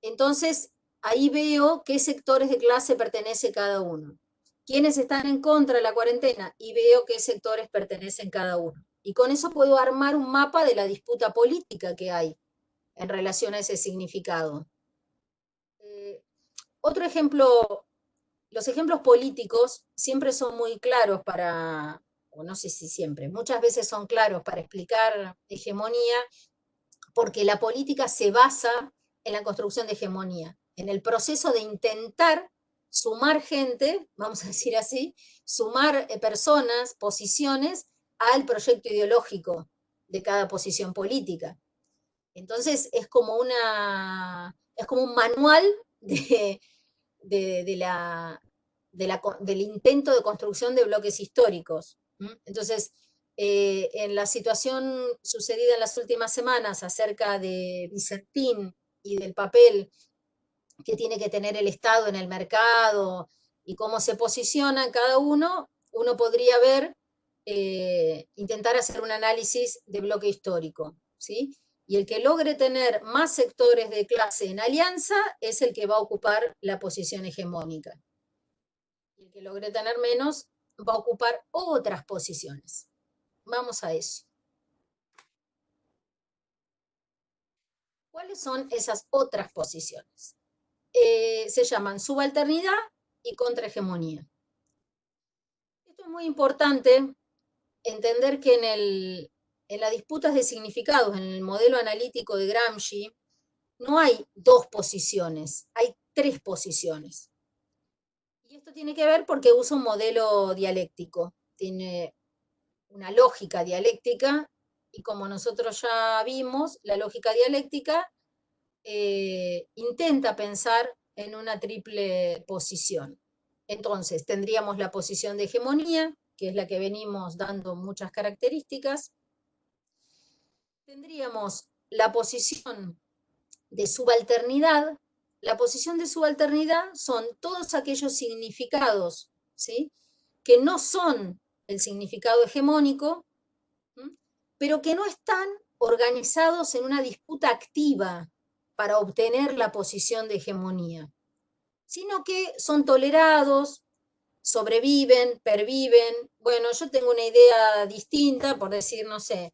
Entonces, ahí veo qué sectores de clase pertenece cada uno. Quiénes están en contra de la cuarentena y veo qué sectores pertenecen cada uno. Y con eso puedo armar un mapa de la disputa política que hay en relación a ese significado. Otro ejemplo, los ejemplos políticos siempre son muy claros para, o no sé si siempre, muchas veces son claros para explicar hegemonía, porque la política se basa en la construcción de hegemonía, en el proceso de intentar sumar gente, vamos a decir así, sumar personas, posiciones al proyecto ideológico de cada posición política. Entonces es como un manual del intento de construcción de bloques históricos. Entonces, en la situación sucedida en las últimas semanas acerca de Vicentín y del papel que tiene que tener el Estado en el mercado y cómo se posiciona cada uno, uno podría ver, intentar hacer un análisis de bloque histórico, ¿sí? Y el que logre tener más sectores de clase en alianza es el que va a ocupar la posición hegemónica. Y el que logre tener menos va a ocupar otras posiciones. Vamos a eso. ¿Cuáles son esas otras posiciones? Se llaman subalternidad y contrahegemonía. Esto es muy importante entender que en las disputas de significados, en el modelo analítico de Gramsci, no hay dos posiciones, hay tres posiciones. Y esto tiene que ver porque usa un modelo dialéctico, tiene una lógica dialéctica, y como nosotros ya vimos, la lógica dialéctica intenta pensar en una triple posición. Entonces, tendríamos la posición de hegemonía, que es la que venimos dando muchas características. Tendríamos la posición de subalternidad. La posición de subalternidad son todos aquellos significados, ¿sí?, que no son el significado hegemónico, pero que no están organizados en una disputa activa para obtener la posición de hegemonía, sino que son tolerados, sobreviven, perviven. Bueno, yo tengo una idea distinta, por decir, no sé,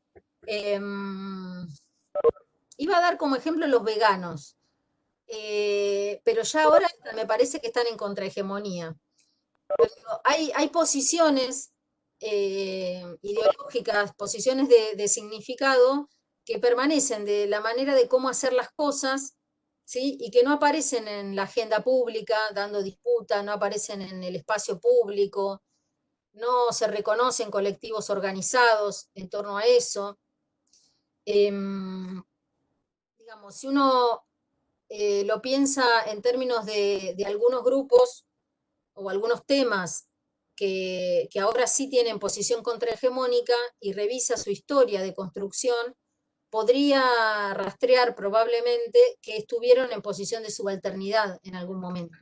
iba a dar como ejemplo los veganos, pero ya ahora me parece que están en contrahegemonía. Hay posiciones ideológicas, posiciones de significado que permanecen de la manera de cómo hacer las cosas, ¿sí?, y que no aparecen en la agenda pública dando disputa, no aparecen en el espacio público, no se reconocen colectivos organizados en torno a eso. Digamos, si uno lo piensa en términos de algunos grupos o algunos temas que ahora sí tienen posición contrahegemónica y revisa su historia de construcción, podría rastrear probablemente que estuvieron en posición de subalternidad en algún momento.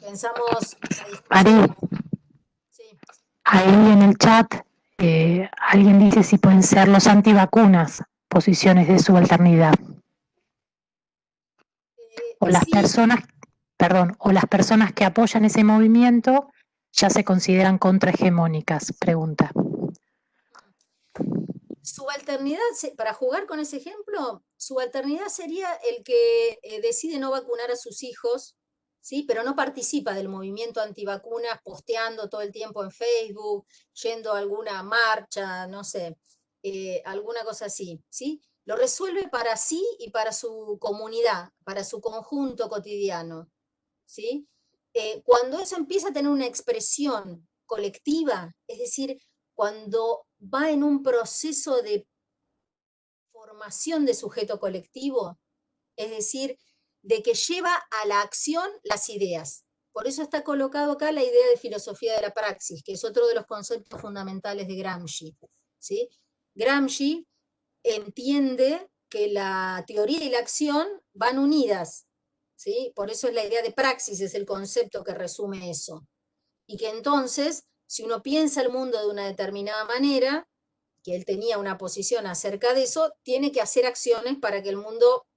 Pensamos... Ari, Sí. ahí en el chat alguien dice si pueden ser los antivacunas posiciones de subalternidad. O las Sí. personas, perdón, o las personas que apoyan ese movimiento ya se consideran contrahegemónicas, pregunta. Subalternidad, para jugar con ese ejemplo, subalternidad sería el que decide no vacunar a sus hijos, ¿sí?, pero no participa del movimiento antivacunas, posteando todo el tiempo en Facebook, yendo a alguna marcha, no sé, alguna cosa así, ¿sí? Lo resuelve para sí y para su comunidad, para su conjunto cotidiano, ¿sí? Cuando eso empieza a tener una expresión colectiva, es decir, cuando va en un proceso de formación de sujeto colectivo, es decir, de que lleva a la acción las ideas. Por eso está colocado acá la idea de filosofía de la praxis, que es otro de los conceptos fundamentales de Gramsci, ¿sí? Gramsci entiende que la teoría y la acción van unidas, ¿sí? Por eso es la idea de praxis, es el concepto que resume eso. Y que entonces, si uno piensa el mundo de una determinada manera, que él tenía una posición acerca de eso, tiene que hacer acciones para que el mundo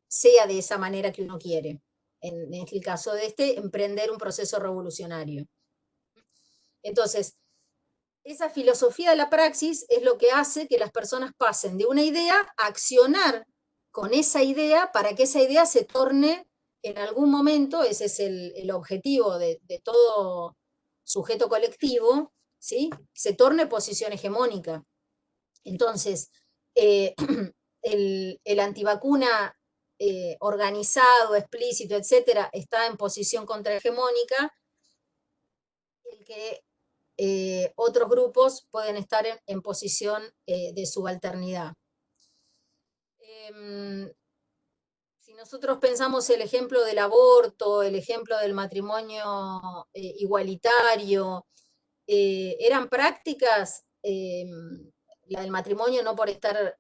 sea de esa manera que uno quiere. En el caso de emprender un proceso revolucionario. Entonces, esa filosofía de la praxis es lo que hace que las personas pasen de una idea a accionar con esa idea para que esa idea se torne en algún momento, ese es el objetivo de todo sujeto colectivo, ¿sí? Se torne posición hegemónica. Entonces, el antivacuna organizado, explícito, etcétera, está en posición contrahegemónica, el que otros grupos pueden estar en posición de subalternidad. Si nosotros pensamos el ejemplo del aborto, el ejemplo del matrimonio igualitario, eran prácticas, la del matrimonio no por estar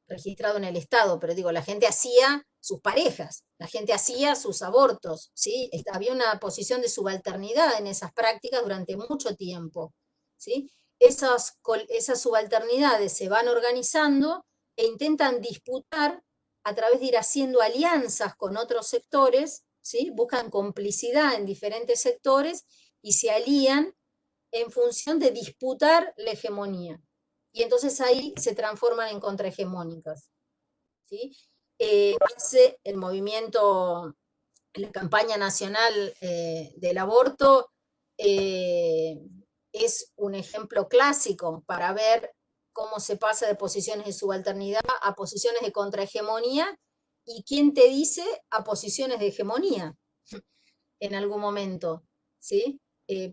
registrado en el Estado, pero digo, la gente hacía sus parejas, la gente hacía sus abortos, ¿sí? Había una posición de subalternidad en esas prácticas durante mucho tiempo, ¿sí? Esas subalternidades se van organizando e intentan disputar a través de ir haciendo alianzas con otros sectores, ¿sí? Buscan complicidad en diferentes sectores y se alían en función de disputar la hegemonía. Y entonces ahí se transforman en contrahegemónicas, ¿sí? Hace el movimiento, la campaña nacional del aborto, es un ejemplo clásico para ver cómo se pasa de posiciones de subalternidad a posiciones de contrahegemonía, y quién te dice a posiciones de hegemonía en algún momento, ¿sí?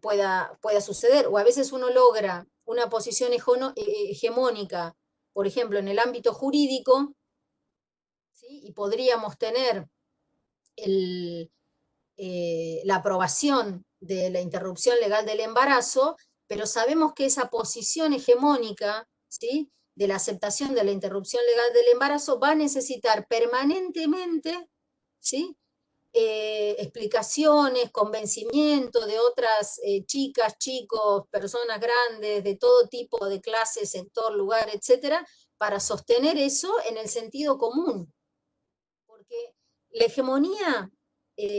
Pueda suceder, o a veces uno logra una posición hegemónica, por ejemplo, en el ámbito jurídico, ¿sí? Y podríamos tener la aprobación de la interrupción legal del embarazo, pero sabemos que esa posición hegemónica, ¿sí? De la aceptación de la interrupción legal del embarazo va a necesitar permanentemente, ¿sí? Explicaciones, convencimiento de otras chicas, chicos, personas grandes, de todo tipo de clase, sector, lugar, etcétera, para sostener eso en el sentido común. Porque la hegemonía,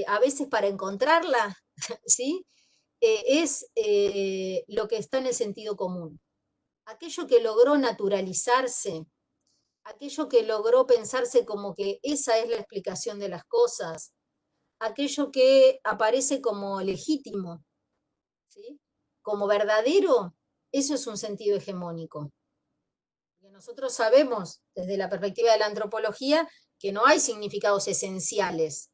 a veces para encontrarla, ¿sí? Es lo que está en el sentido común. Aquello que logró naturalizarse, aquello que logró pensarse como que esa es la explicación de las cosas, aquello que aparece como legítimo, ¿sí? Como verdadero, eso es un sentido hegemónico. Porque nosotros sabemos, desde la perspectiva de la antropología, que no hay significados esenciales.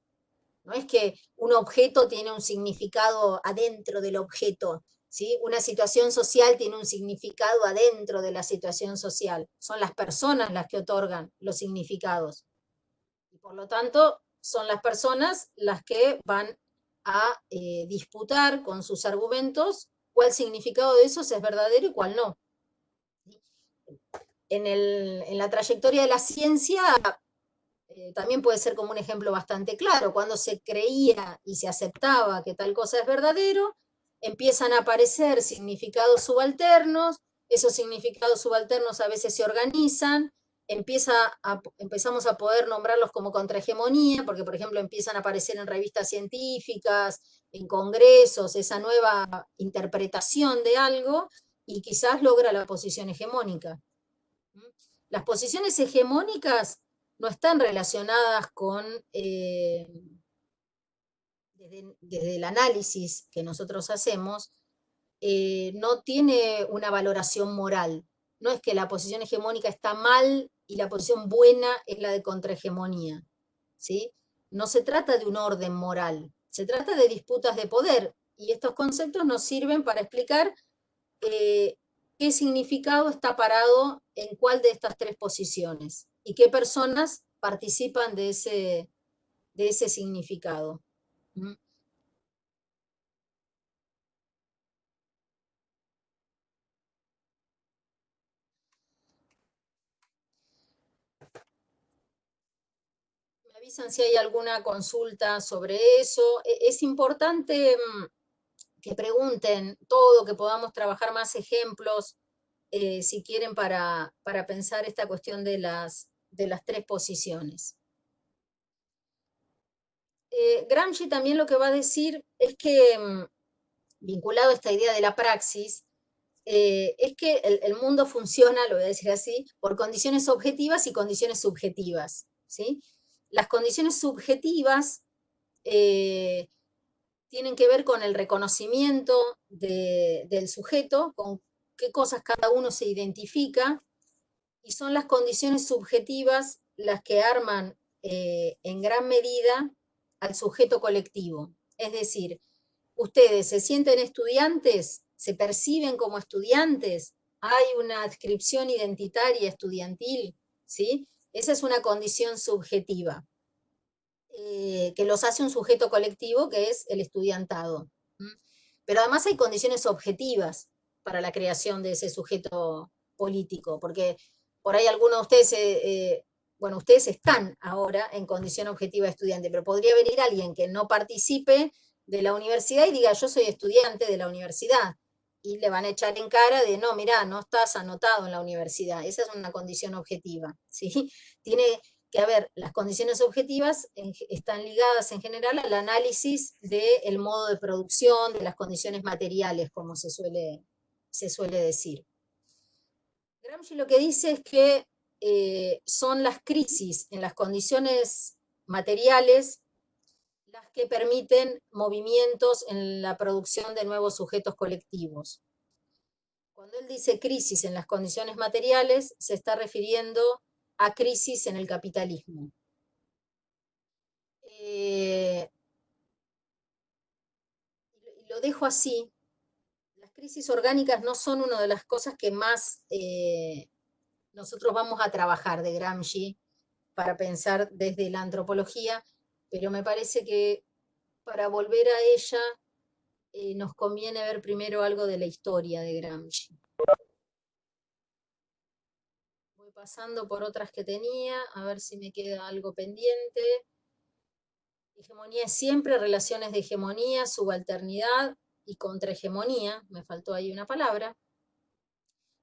No es que un objeto tiene un significado adentro del objeto, ¿sí? Una situación social tiene un significado adentro de la situación social. Son las personas las que otorgan los significados. Y por lo tanto, son las personas las que van a disputar con sus argumentos cuál significado de esos es verdadero y cuál no. En la trayectoria de la ciencia también puede ser como un ejemplo bastante claro. Cuando se creía y se aceptaba que tal cosa es verdadero, empiezan a aparecer significados subalternos, esos significados subalternos a veces se organizan, empezamos a poder nombrarlos como contrahegemonía, porque por ejemplo empiezan a aparecer en revistas científicas, en congresos, esa nueva interpretación de algo, y quizás logra la posición hegemónica. Las posiciones hegemónicas no están relacionadas con, desde el análisis que nosotros hacemos, no tiene una valoración moral. No es que la posición hegemónica está mal y la posición buena es la de contrahegemonía, ¿sí? No se trata de un orden moral, se trata de disputas de poder, y estos conceptos nos sirven para explicar qué significado está parado en cuál de estas tres posiciones y qué personas participan de ese significado. ¿Mm? Me avisan si hay alguna consulta sobre eso. Es importante que pregunten todo, que podamos trabajar más ejemplos, si quieren, para pensar esta cuestión de las tres posiciones. Gramsci también lo que va a decir es que, vinculado a esta idea de la praxis, es que el mundo funciona, lo voy a decir así, por condiciones objetivas y condiciones subjetivas, ¿sí? Las condiciones subjetivas tienen que ver con el reconocimiento del sujeto, con qué cosas cada uno se identifica, y son las condiciones subjetivas las que arman en gran medida al sujeto colectivo. Es decir, ustedes se sienten estudiantes, se perciben como estudiantes, hay una adscripción identitaria estudiantil, ¿sí? Esa es una condición subjetiva, que los hace un sujeto colectivo, que es el estudiantado. Pero además hay condiciones objetivas para la creación de ese sujeto político, porque por ahí algunos de ustedes, bueno, ustedes están ahora en condición objetiva de estudiante, pero podría venir alguien que no participe de la universidad y diga, yo soy estudiante de la universidad, y le van a echar en cara de, no, mirá, no estás anotado en la universidad. Esa es una condición objetiva, ¿sí? Tiene que haber, las condiciones objetivas están ligadas en general al análisis del modo de producción, de las condiciones materiales, como se suele decir. Gramsci lo que dice es que son las crisis en las condiciones materiales las que permiten movimientos en la producción de nuevos sujetos colectivos. Cuando él dice crisis en las condiciones materiales, se está refiriendo a crisis en el capitalismo. Lo dejo así. Las crisis orgánicas no son una de las cosas que más nosotros vamos a trabajar de Gramsci para pensar desde la antropología, pero me parece que para volver a ella nos conviene ver primero algo de la historia de Gramsci. Voy pasando por otras que tenía, a ver si me queda algo pendiente. Hegemonía es siempre relaciones de hegemonía, subalternidad y contrahegemonía, me faltó ahí una palabra.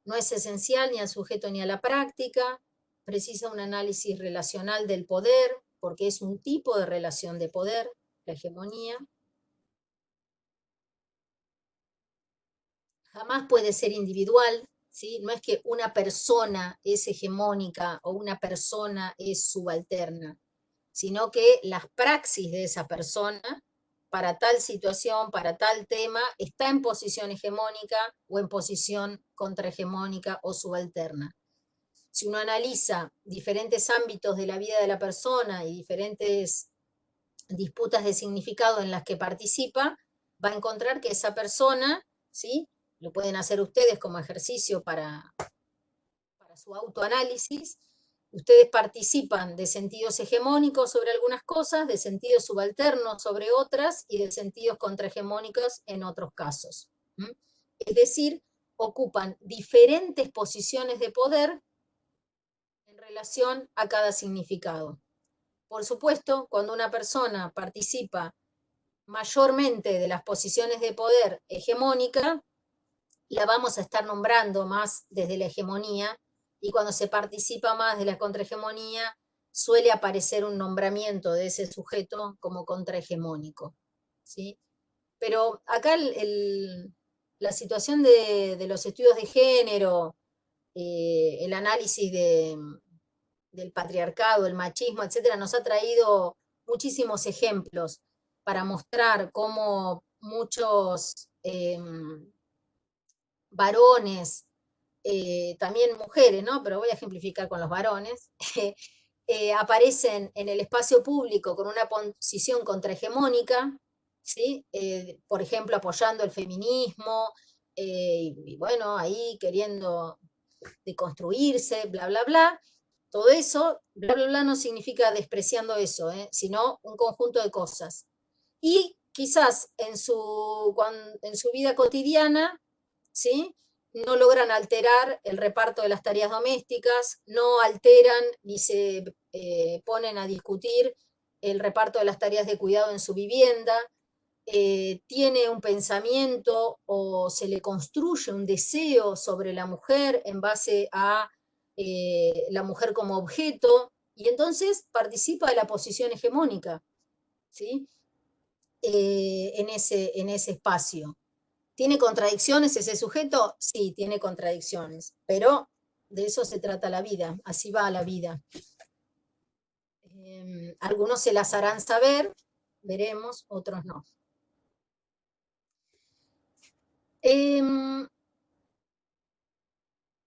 No es esencial ni al sujeto ni a la práctica, precisa un análisis relacional del poder, porque es un tipo de relación de poder, la hegemonía. Jamás puede ser individual, ¿sí? No es que una persona es hegemónica o una persona es subalterna, sino que las praxis de esa persona para tal situación, para tal tema, está en posición hegemónica o en posición contrahegemónica o subalterna. Si uno analiza diferentes ámbitos de la vida de la persona y diferentes disputas de significado en las que participa, va a encontrar que esa persona, ¿sí? Lo pueden hacer ustedes como ejercicio para su autoanálisis. Ustedes participan de sentidos hegemónicos sobre algunas cosas, de sentidos subalternos sobre otras y de sentidos contrahegemónicos en otros casos. Es decir, ocupan diferentes posiciones de poder en relación a cada significado. Por supuesto, cuando una persona participa mayormente de las posiciones de poder hegemónica, la vamos a estar nombrando más desde la hegemonía, y cuando se participa más de la contrahegemonía, suele aparecer un nombramiento de ese sujeto como contrahegemónico, ¿sí? Pero acá la situación de los estudios de género, el análisis del patriarcado, el machismo, etcétera, nos ha traído muchísimos ejemplos para mostrar cómo muchos varones, también mujeres, ¿no? Pero voy a ejemplificar con los varones, aparecen en el espacio público con una posición contrahegemónica, ¿sí? Por ejemplo, apoyando el feminismo, y bueno, ahí queriendo deconstruirse, bla, bla, bla. Todo eso, bla, bla, bla, no significa despreciando eso, sino un conjunto de cosas. Y quizás en su vida cotidiana, ¿sí? No logran alterar el reparto de las tareas domésticas, no alteran ni se ponen a discutir el reparto de las tareas de cuidado en su vivienda, tiene un pensamiento o se le construye un deseo sobre la mujer en base a la mujer como objeto, y entonces participa de la posición hegemónica, ¿sí? En ese espacio. ¿Tiene contradicciones ese sujeto? Sí, tiene contradicciones, pero de eso se trata la vida, así va la vida. Algunos se las harán saber, veremos, otros no.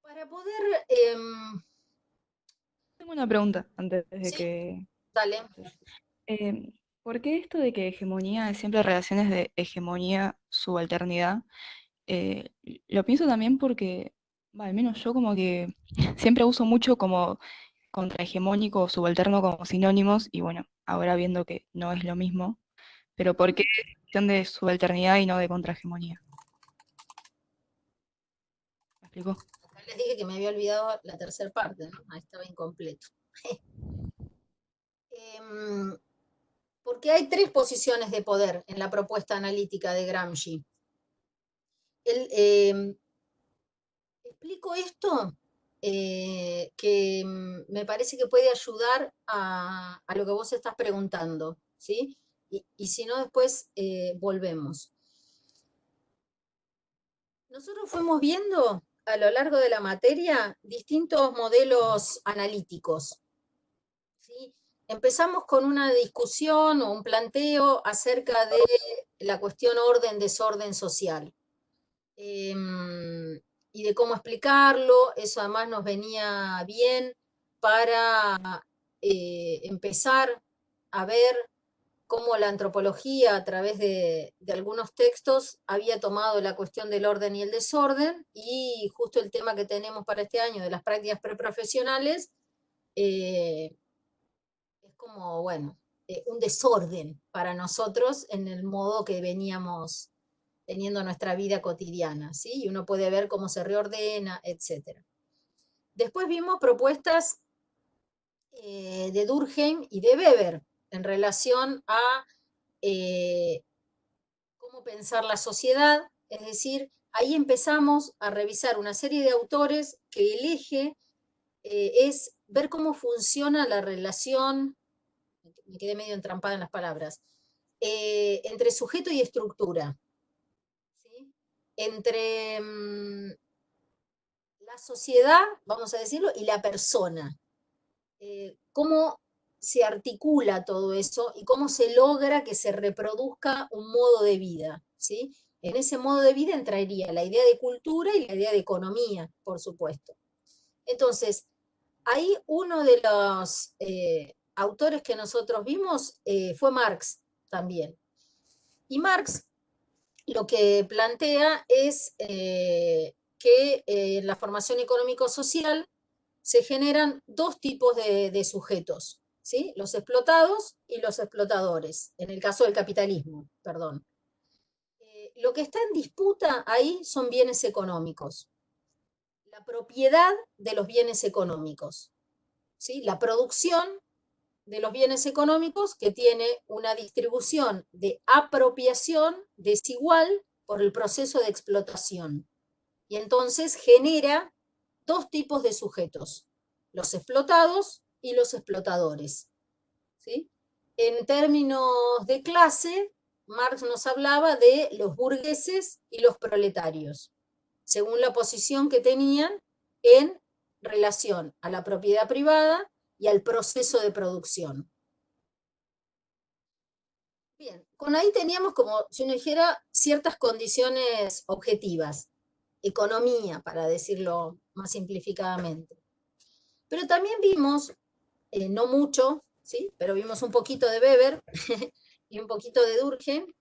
Para poder... Tengo una pregunta antes de sí, que... dale. ¿Por qué esto de que hegemonía es siempre relaciones de hegemonía, subalternidad? Lo pienso también porque, al menos yo como que siempre uso mucho como contrahegemónico o subalterno como sinónimos, y bueno, ahora viendo que no es lo mismo, pero ¿por qué cuestión de subalternidad y no de contrahegemonía? ¿Me explico? Acá les dije que me había olvidado la tercera parte, ¿no? Ahí estaba incompleto. Porque hay 3 posiciones de poder en la propuesta analítica de Gramsci. Explico esto que me parece que puede ayudar a lo que vos estás preguntando, ¿sí? Y si no, después volvemos. Nosotros fuimos viendo a lo largo de la materia distintos modelos analíticos, ¿sí? Empezamos con una discusión o un planteo acerca de la cuestión orden-desorden social. Y de cómo explicarlo, eso además nos venía bien para empezar a ver cómo la antropología a través de algunos textos había tomado la cuestión del orden y el desorden, y justo el tema que tenemos para este año de las prácticas preprofesionales es como, bueno, un desorden para nosotros en el modo que veníamos teniendo nuestra vida cotidiana, ¿sí? Y uno puede ver cómo se reordena, etc. Después vimos propuestas de Durkheim y de Weber en relación a cómo pensar la sociedad, es decir, ahí empezamos a revisar una serie de autores que el eje es ver cómo funciona la relación, me quedé medio entrampada en las palabras, entre sujeto y estructura, ¿sí? Entre la sociedad, vamos a decirlo, y la persona. Cómo se articula todo eso y cómo se logra que se reproduzca un modo de vida, ¿sí? En ese modo de vida entraría la idea de cultura y la idea de economía, por supuesto. Entonces, ahí uno de los autores que nosotros vimos fue Marx también. Y Marx lo que plantea es que en la formación económico-social se generan 2 tipos de sujetos, ¿sí? Los explotados y los explotadores, en el caso del capitalismo, perdón. Lo que está en disputa ahí son bienes económicos, la propiedad de los bienes económicos, ¿sí? La producción de los bienes económicos que tiene una distribución de apropiación desigual por el proceso de explotación. Y entonces genera 2 tipos de sujetos, los explotados y los explotadores, ¿sí? En términos de clase, Marx nos hablaba de los burgueses y los proletarios, según la posición que tenían en relación a la propiedad privada y al proceso de producción. Bien, con ahí teníamos como, si uno dijera, ciertas condiciones objetivas, economía, para decirlo más simplificadamente. Pero también vimos, no mucho, ¿sí? Pero vimos un poquito de Weber y un poquito de Durkheim,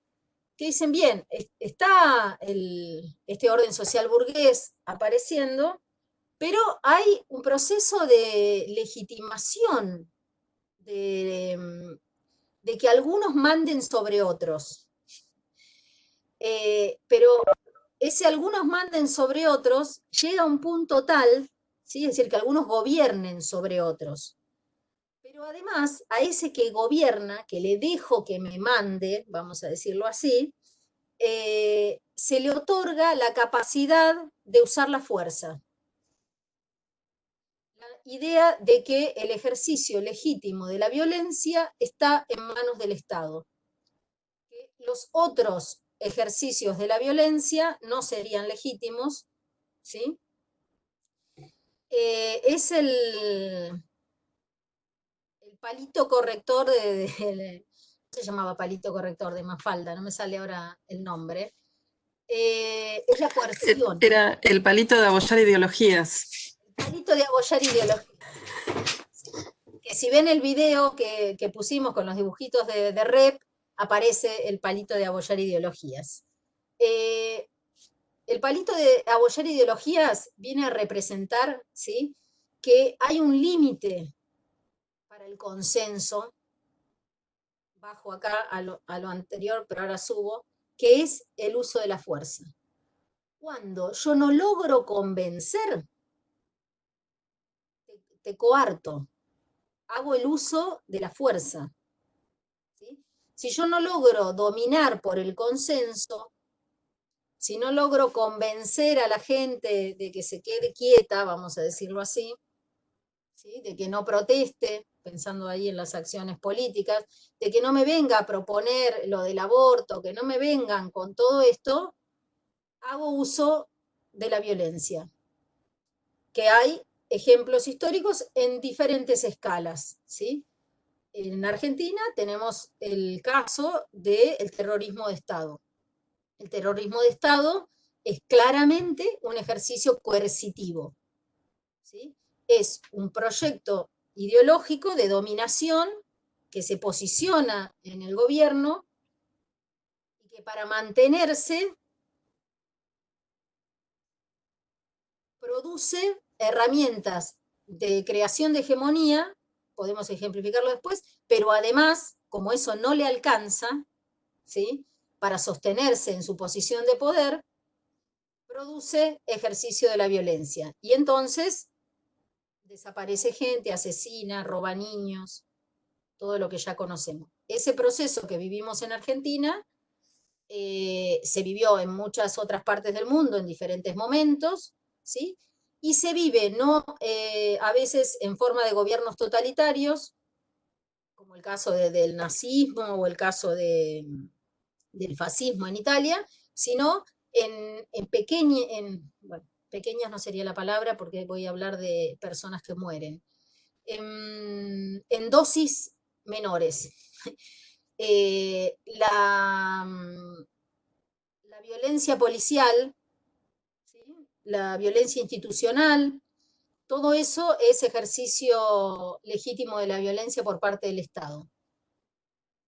que dicen, bien, está este orden social burgués apareciendo, pero hay un proceso de legitimación, de que algunos manden sobre otros. Pero ese algunos manden sobre otros llega a un punto tal, ¿sí? Es decir, que algunos gobiernen sobre otros. Pero además, a ese que gobierna, que le dejo que me mande, vamos a decirlo así, se le otorga la capacidad de usar la fuerza. La idea de que el ejercicio legítimo de la violencia está en manos del Estado. Que los otros ejercicios de la violencia no serían legítimos, ¿sí? Es el palito corrector se llamaba palito corrector de Mafalda, no me sale ahora el nombre. Es la coerción. Era el palito de abollar ideologías. El palito de abollar ideologías. Que si ven el video que pusimos con los dibujitos de Rep, aparece el palito de abollar ideologías. El palito de abollar ideologías viene a representar, ¿sí?, que hay un límite para el consenso, bajo acá a lo anterior, pero ahora subo, que es el uso de la fuerza. Cuando yo no logro convencer, te coarto, hago el uso de la fuerza, ¿sí? Si yo no logro dominar por el consenso, si no logro convencer a la gente de que se quede quieta, vamos a decirlo así, ¿sí?, de que no proteste, pensando ahí en las acciones políticas, de que no me venga a proponer lo del aborto, que no me vengan con todo esto, hago uso de la violencia, que hay ejemplos históricos en diferentes escalas, ¿sí? En Argentina tenemos el caso del terrorismo de Estado. El terrorismo de Estado es claramente un ejercicio coercitivo, ¿sí? Es un proyecto ideológico de dominación que se posiciona en el gobierno y que para mantenerse produce herramientas de creación de hegemonía, podemos ejemplificarlo después, pero además, como eso no le alcanza, ¿sí?, para sostenerse en su posición de poder, produce ejercicio de la violencia. Y entonces desaparece gente, asesina, roba niños, todo lo que ya conocemos. Ese proceso que vivimos en Argentina se vivió en muchas otras partes del mundo en diferentes momentos, ¿sí? Y se vive no a veces en forma de gobiernos totalitarios, como el caso del nazismo o el caso del fascismo en Italia, sino bueno, pequeñas no sería la palabra porque voy a hablar de personas que mueren, en dosis menores. La violencia policial, ¿sí?, la violencia institucional, todo eso es ejercicio legítimo de la violencia por parte del Estado.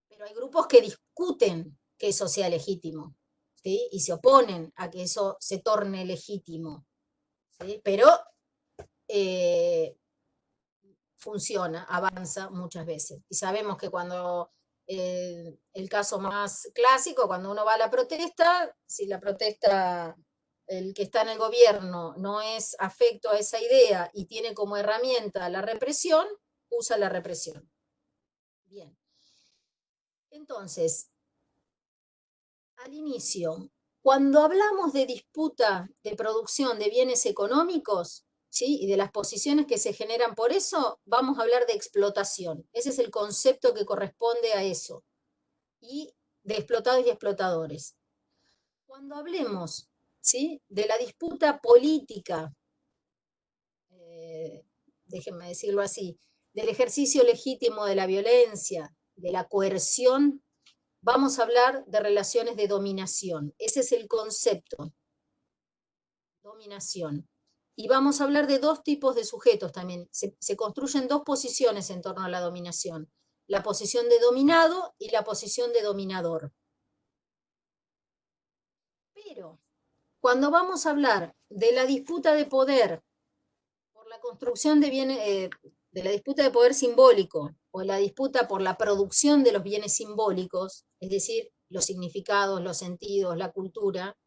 Pero hay grupos que discuten que eso sea legítimo, ¿sí?, y se oponen a que eso se torne legítimo, ¿sí? Pero funciona, avanza muchas veces. Y sabemos que cuando el caso más clásico, cuando uno va a la protesta, si la protesta, el que está en el gobierno no es afecto a esa idea y tiene como herramienta la represión, usa la represión. Bien. Entonces, al inicio, cuando hablamos de disputa de producción de bienes económicos, ¿sí?, y de las posiciones que se generan por eso, vamos a hablar de explotación. Ese es el concepto que corresponde a eso. Y de explotados y explotadores. Cuando hablemos, ¿sí?, de la disputa política, déjenme decirlo así, del ejercicio legítimo de la violencia, de la coerción, vamos a hablar de relaciones de dominación. Ese es el concepto. Dominación. Y vamos a hablar de dos tipos de sujetos también. Se construyen dos posiciones en torno a la dominación. La posición de dominado y la posición de dominador. Pero cuando vamos a hablar de la disputa de poder por la construcción de bienes, de la disputa de poder simbólico, o la disputa por la producción de los bienes simbólicos, es decir, los significados, los sentidos, la cultura,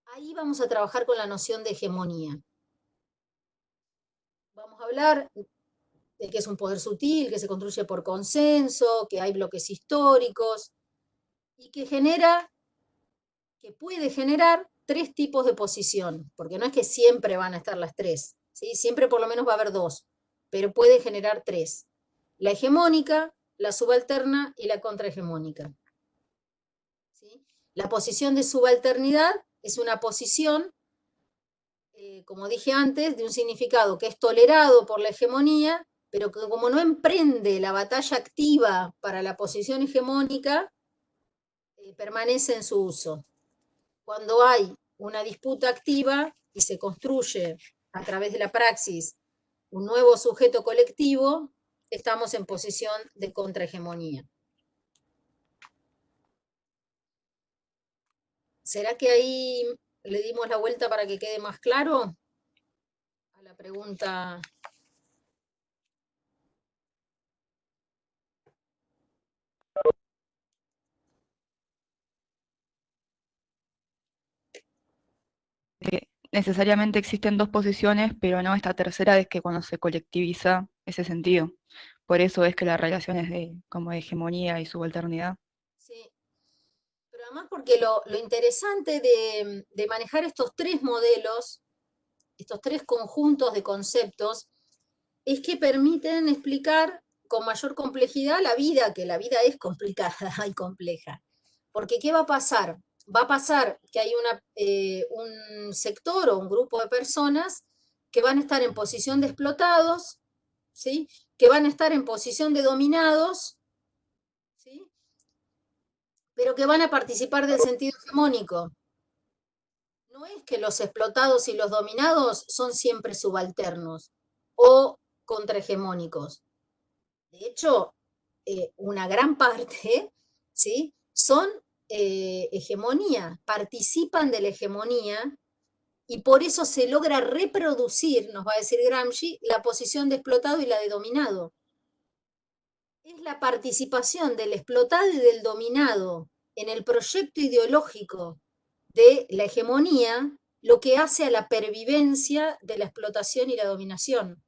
ahí vamos a trabajar con la noción de hegemonía. Vamos a hablar de que es un poder sutil, que se construye por consenso, que hay bloques históricos, y que puede generar tres tipos de posición, porque no es que siempre van a estar las tres, ¿sí? Siempre por lo menos va a haber dos, pero puede generar tres: la hegemónica, la subalterna y la contrahegemónica, ¿sí? La posición de subalternidad es una posición, como dije antes, de un significado que es tolerado por la hegemonía, pero que como no emprende la batalla activa para la posición hegemónica, permanece en su uso. Cuando hay una disputa activa y se construye a través de la praxis un nuevo sujeto colectivo, estamos en posición de contrahegemonía. ¿Será que ahí le dimos la vuelta para que quede más claro a la pregunta? Necesariamente existen dos posiciones, pero no esta tercera es que cuando se colectiviza ese sentido. Por eso es que la relación es como de hegemonía y subalternidad. Sí, pero además porque lo interesante de manejar estos tres modelos, estos tres conjuntos de conceptos, es que permiten explicar con mayor complejidad la vida, que la vida es complicada y compleja. Porque ¿qué va a pasar? Va a pasar que hay un sector o un grupo de personas que van a estar en posición de explotados, ¿sí? Que van a estar en posición de dominados, ¿sí? Pero que van a participar del sentido hegemónico. No es que los explotados y los dominados son siempre subalternos o contrahegemónicos. De hecho, una gran parte, ¿sí? Son hegemonía, participan de la hegemonía y por eso se logra reproducir, nos va a decir Gramsci, la posición de explotado y la de dominado. Es la participación del explotado y del dominado en el proyecto ideológico de la hegemonía lo que hace a la pervivencia de la explotación y la dominación.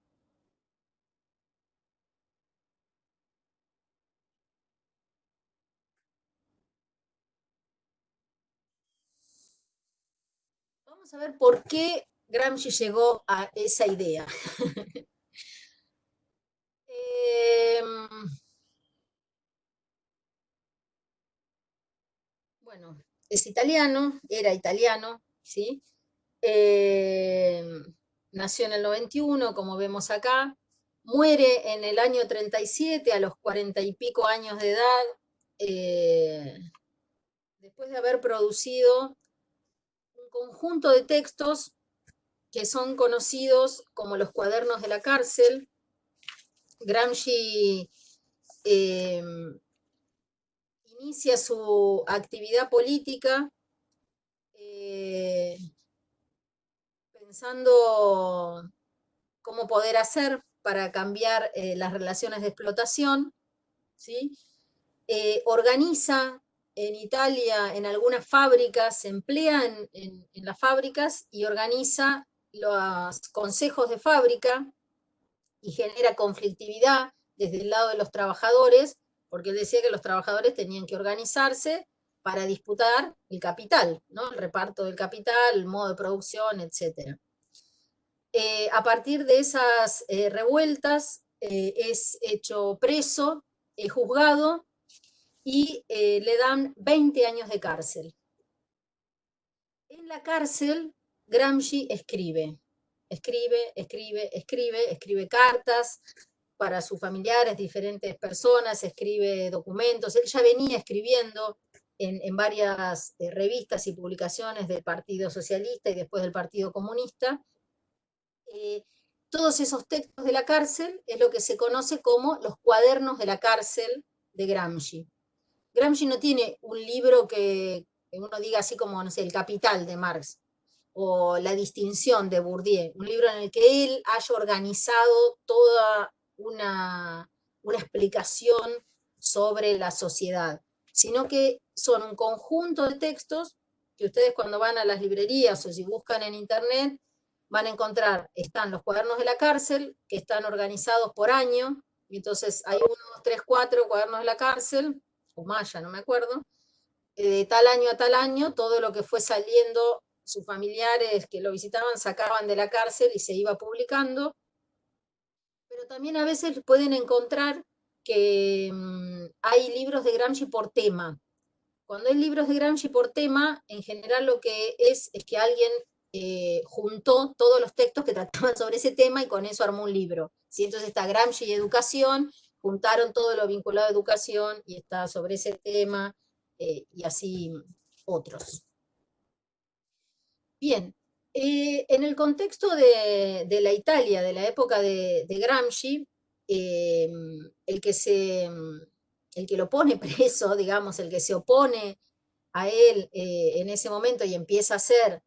Vamos a ver por qué Gramsci llegó a esa idea. Bueno, es italiano, era italiano, ¿sí? Nació en el 91, como vemos acá, muere en el año 37, a los 40 y pico años de edad, después de haber producido un conjunto de textos que son conocidos como los cuadernos de la cárcel. Gramsci inicia su actividad política pensando cómo poder hacer para cambiar las relaciones de explotación, ¿sí? Organiza en Italia, en algunas fábricas, se emplea en las fábricas y organiza los consejos de fábrica y genera conflictividad desde el lado de los trabajadores, porque él decía que los trabajadores tenían que organizarse para disputar el capital, ¿no? El reparto del capital, el modo de producción, etc. A partir de esas revueltas es hecho preso, es juzgado y le dan 20 años de cárcel. En la cárcel, Gramsci escribe cartas para sus familiares, diferentes personas, escribe documentos. Él ya venía escribiendo en varias revistas y publicaciones del Partido Socialista y después del Partido Comunista. Todos esos textos de la cárcel es lo que se conoce como los cuadernos de la cárcel de Gramsci. Gramsci no tiene un libro que uno diga así como, no sé, El Capital de Marx o La Distinción de Bourdieu, un libro en el que él haya organizado toda una explicación sobre la sociedad, sino que son un conjunto de textos que ustedes cuando van a las librerías o si buscan en internet van a encontrar, están los cuadernos de la cárcel, que están organizados por año, y entonces hay 1, 2, 3, 4 cuadernos de la cárcel, o más, ya no me acuerdo, de tal año a tal año, todo lo que fue saliendo, sus familiares que lo visitaban sacaban de la cárcel y se iba publicando, pero también a veces pueden encontrar que hay libros de Gramsci por tema, cuando hay libros de Gramsci por tema, en general lo que es que alguien juntó todos los textos que trataban sobre ese tema y con eso armó un libro. ¿Sí? Entonces está Gramsci y educación, juntaron todo lo vinculado a educación y está sobre ese tema y así otros. Bien, en el contexto de la Italia, de la época de Gramsci, el que lo pone preso, digamos, el que se opone a él en ese momento y empieza a hacer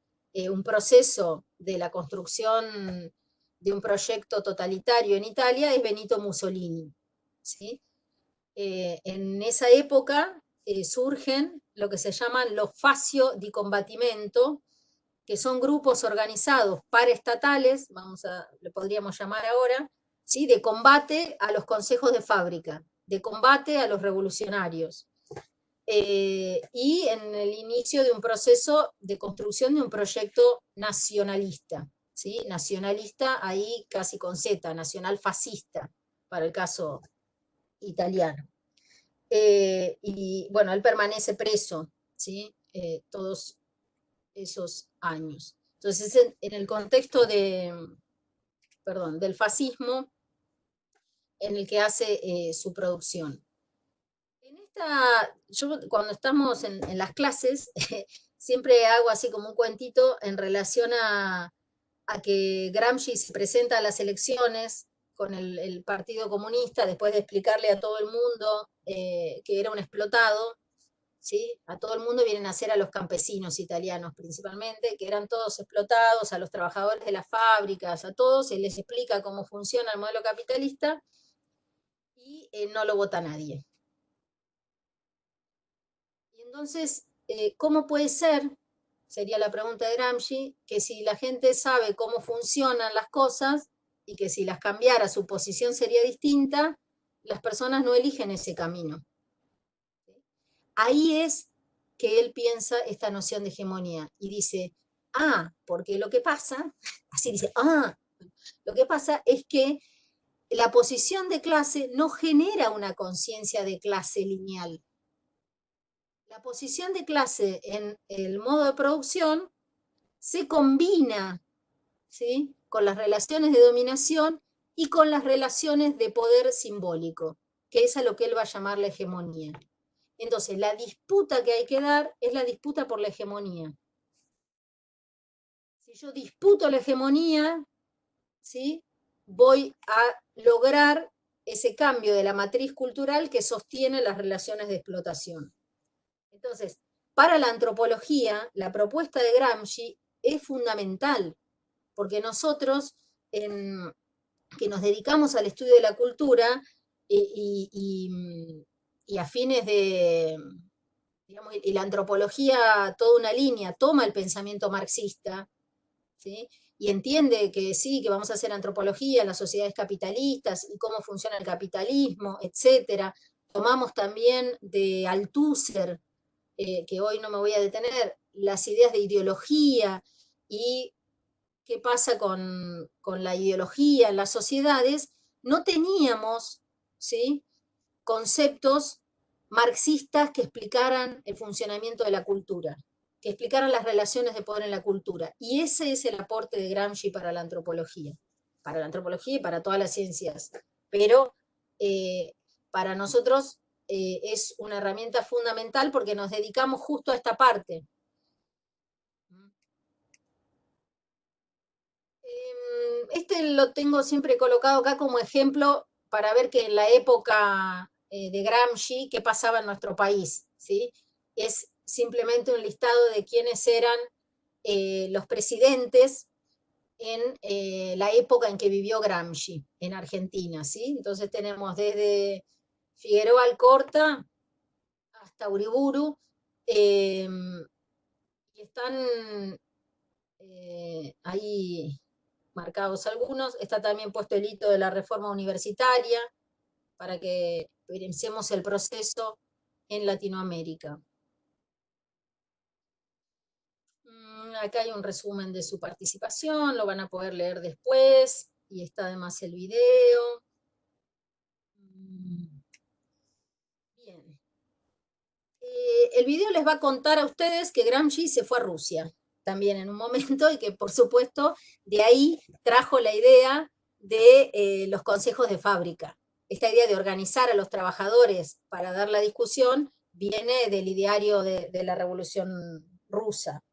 un proceso de la construcción de un proyecto totalitario en Italia es Benito Mussolini. ¿Sí? En esa época surgen lo que se llaman los fascio di combattimento, que son grupos organizados paraestatales, le podríamos llamar ahora, ¿sí? De combate a los consejos de fábrica, de combate a los revolucionarios. Y en el inicio de un proceso de construcción de un proyecto nacionalista, ¿sí? Nacionalista ahí casi con Z, nacional fascista, para el caso italiano. Y bueno, él permanece preso, ¿sí? Todos esos años. Entonces, en el contexto del fascismo, en el que hace su producción. Yo cuando estamos en las clases, siempre hago así como un cuentito en relación a que Gramsci se presenta a las elecciones con el Partido Comunista, después de explicarle a todo el mundo que era un explotado, ¿sí? A todo el mundo vienen a hacer a los campesinos italianos principalmente, que eran todos explotados, a los trabajadores de las fábricas, a todos, se les explica cómo funciona el modelo capitalista y no lo vota nadie. Y entonces, ¿cómo puede ser, sería la pregunta de Gramsci, que si la gente sabe cómo funcionan las cosas y que si las cambiara su posición sería distinta, las personas no eligen ese camino? Ahí es que él piensa esta noción de hegemonía y dice, porque lo que pasa, así dice, lo que pasa es que la posición de clase no genera una conciencia de clase lineal. La posición de clase en el modo de producción se combina, ¿sí? Con las relaciones de dominación y con las relaciones de poder simbólico, que es a lo que él va a llamar la hegemonía. Entonces, la disputa que hay que dar es la disputa por la hegemonía. Si yo disputo la hegemonía, ¿sí? Voy a lograr ese cambio de la matriz cultural que sostiene las relaciones de explotación. Entonces, para la antropología, la propuesta de Gramsci es fundamental, porque nosotros, que nos dedicamos al estudio de la cultura y a fines de, digamos, y la antropología, toda una línea, toma el pensamiento marxista, ¿sí? Y entiende que sí, que vamos a hacer antropología en las sociedades capitalistas y cómo funciona el capitalismo, etc. Tomamos también de Althusser, que hoy no me voy a detener, las ideas de ideología y qué pasa con la ideología en las sociedades. No teníamos, ¿sí? Conceptos marxistas que explicaran el funcionamiento de la cultura, que explicaran las relaciones de poder en la cultura. Y ese es el aporte de Gramsci para la antropología y para todas las ciencias. Pero para nosotros es una herramienta fundamental porque nos dedicamos justo a esta parte. Este lo tengo siempre colocado acá como ejemplo para ver que en la época de Gramsci, qué pasaba en nuestro país, ¿sí? Es simplemente un listado de quiénes eran los presidentes en la época en que vivió Gramsci en Argentina, ¿sí? Entonces tenemos desde Figueroa Alcorta hasta Uriburu, y están ahí marcados algunos. Está también puesto el hito de la reforma universitaria para que pensemos el proceso en Latinoamérica. Acá hay un resumen de su participación, lo van a poder leer después, y está además el video. Bien. el video les va a contar a ustedes que Gramsci se fue a Rusia también en un momento y que por supuesto de ahí trajo la idea de los consejos de fábrica. Esta idea de organizar a los trabajadores para dar la discusión viene del ideario de la Revolución Rusa.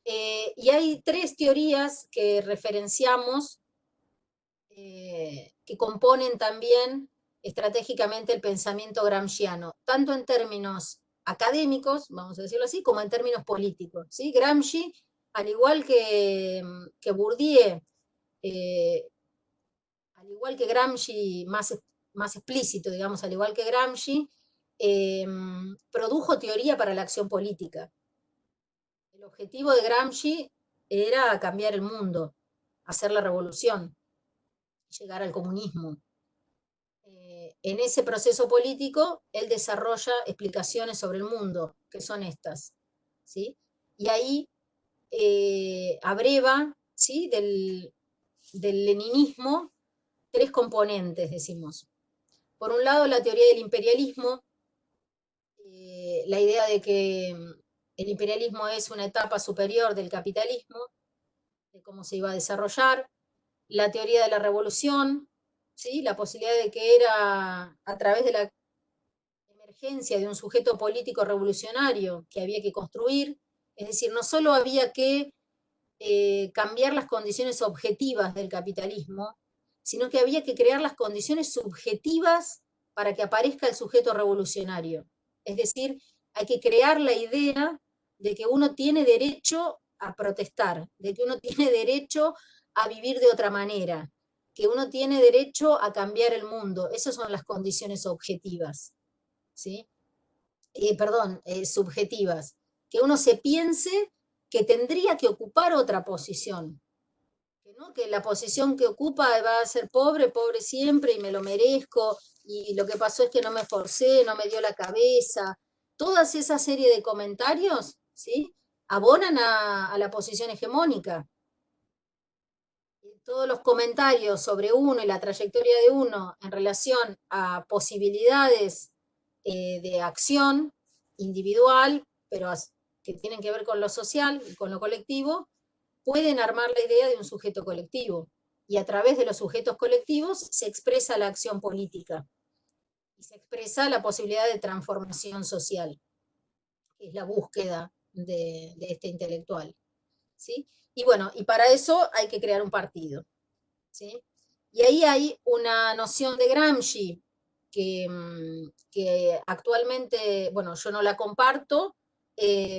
Y hay 3 teorías que referenciamos que componen también estratégicamente el pensamiento gramsciano, tanto en términos académicos, vamos a decirlo así, como en términos políticos. ¿Sí? Gramsci, al igual que Bourdieu, al igual que Gramsci, más explícito, digamos, al igual que Gramsci, produjo teoría para la acción política. El objetivo de Gramsci era cambiar el mundo, hacer la revolución, llegar al comunismo. En ese proceso político, él desarrolla explicaciones sobre el mundo, que son estas, ¿sí? Y ahí abreva, ¿sí? del leninismo 3 componentes, decimos. Por un lado, la teoría del imperialismo, la idea de que el imperialismo es una etapa superior del capitalismo, de cómo se iba a desarrollar. La teoría de la revolución, ¿sí? La posibilidad de que era a través de la emergencia de un sujeto político revolucionario que había que construir, es decir, no solo había que cambiar las condiciones objetivas del capitalismo, sino que había que crear las condiciones subjetivas para que aparezca el sujeto revolucionario. Es decir, hay que crear la idea de que uno tiene derecho a protestar, de que uno tiene derecho a vivir de otra manera, que uno tiene derecho a cambiar el mundo. Esas son las condiciones objetivas, ¿sí? Subjetivas. Que uno se piense que tendría que ocupar otra posición, ¿no? Que la posición que ocupa va a ser pobre, pobre siempre y me lo merezco, y lo que pasó es que no me esforcé, no me dio la cabeza. Todas esa serie de comentarios, ¿sí? Abonan a la posición hegemónica. Todos los comentarios sobre uno y la trayectoria de uno en relación a posibilidades de acción individual, pero que tienen que ver con lo social y con lo colectivo, pueden armar la idea de un sujeto colectivo. Y a través de los sujetos colectivos se expresa la acción política. Y se expresa la posibilidad de transformación social, que es la búsqueda de este intelectual. ¿Sí? Y bueno, y para eso hay que crear un partido. ¿Sí? Y ahí hay una noción de Gramsci que actualmente, bueno, yo no la comparto,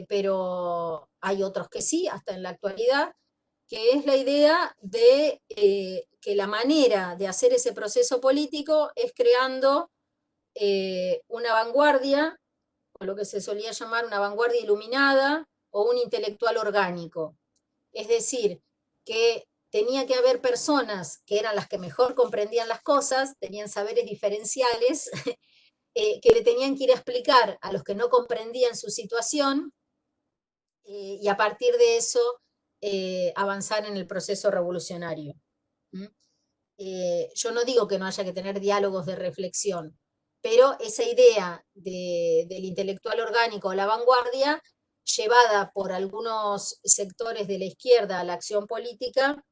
pero hay otros que sí, hasta en la actualidad, que es la idea de que la manera de hacer ese proceso político es creando una vanguardia, o lo que se solía llamar una vanguardia iluminada, o un intelectual orgánico. Es decir, que tenía que haber personas que eran las que mejor comprendían las cosas, tenían saberes diferenciales, que le tenían que ir a explicar a los que no comprendían su situación, y a partir de eso avanzar en el proceso revolucionario. Yo no digo que no haya que tener diálogos de reflexión, pero esa idea del intelectual orgánico o la vanguardia, llevada por algunos sectores de la izquierda a la acción política,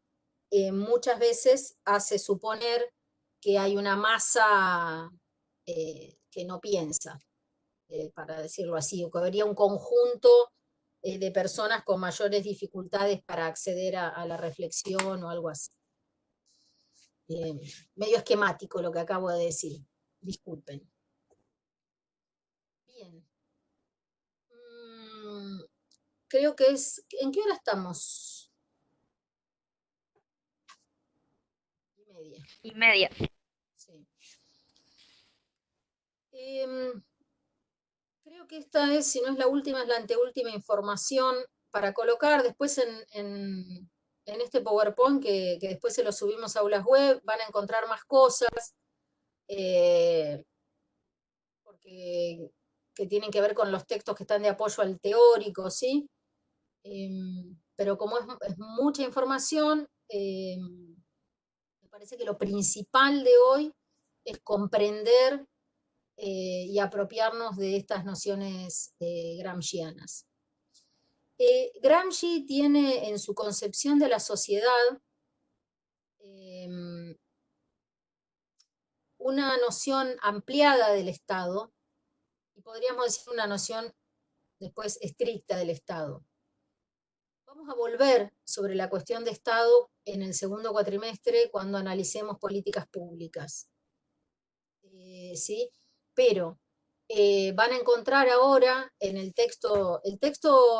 muchas veces hace suponer que hay una masa que no piensa, para decirlo así, o que habría un conjunto de personas con mayores dificultades para acceder a la reflexión o algo así. Medio esquemático lo que acabo de decir, disculpen. Bien. Creo que es... ¿En qué hora estamos? 1:30. 1:30. Sí. Creo que esta es, si no es la última, es la anteúltima información para colocar después en este PowerPoint, que después se lo subimos a aulas web, van a encontrar más cosas, porque que tienen que ver con los textos que están de apoyo al teórico, ¿sí? Pero como es mucha información, me parece que lo principal de hoy es comprender y apropiarnos de estas nociones gramscianas. Gramsci tiene en su concepción de la sociedad una noción ampliada del Estado, y podríamos decir una noción después estricta del Estado. Vamos a volver sobre la cuestión de Estado en el segundo cuatrimestre cuando analicemos políticas públicas. ¿Sí? Pero van a encontrar ahora en el texto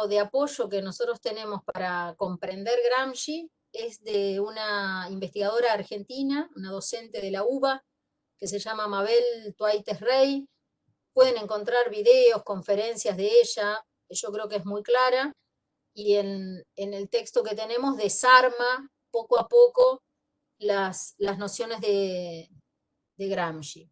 de apoyo que nosotros tenemos para comprender Gramsci es de una investigadora argentina, una docente de la UBA, que se llama Mabel Tuaites Rey. Pueden encontrar videos, conferencias de ella, que yo creo que es muy clara, y en el texto que tenemos desarma poco a poco las nociones de Gramsci.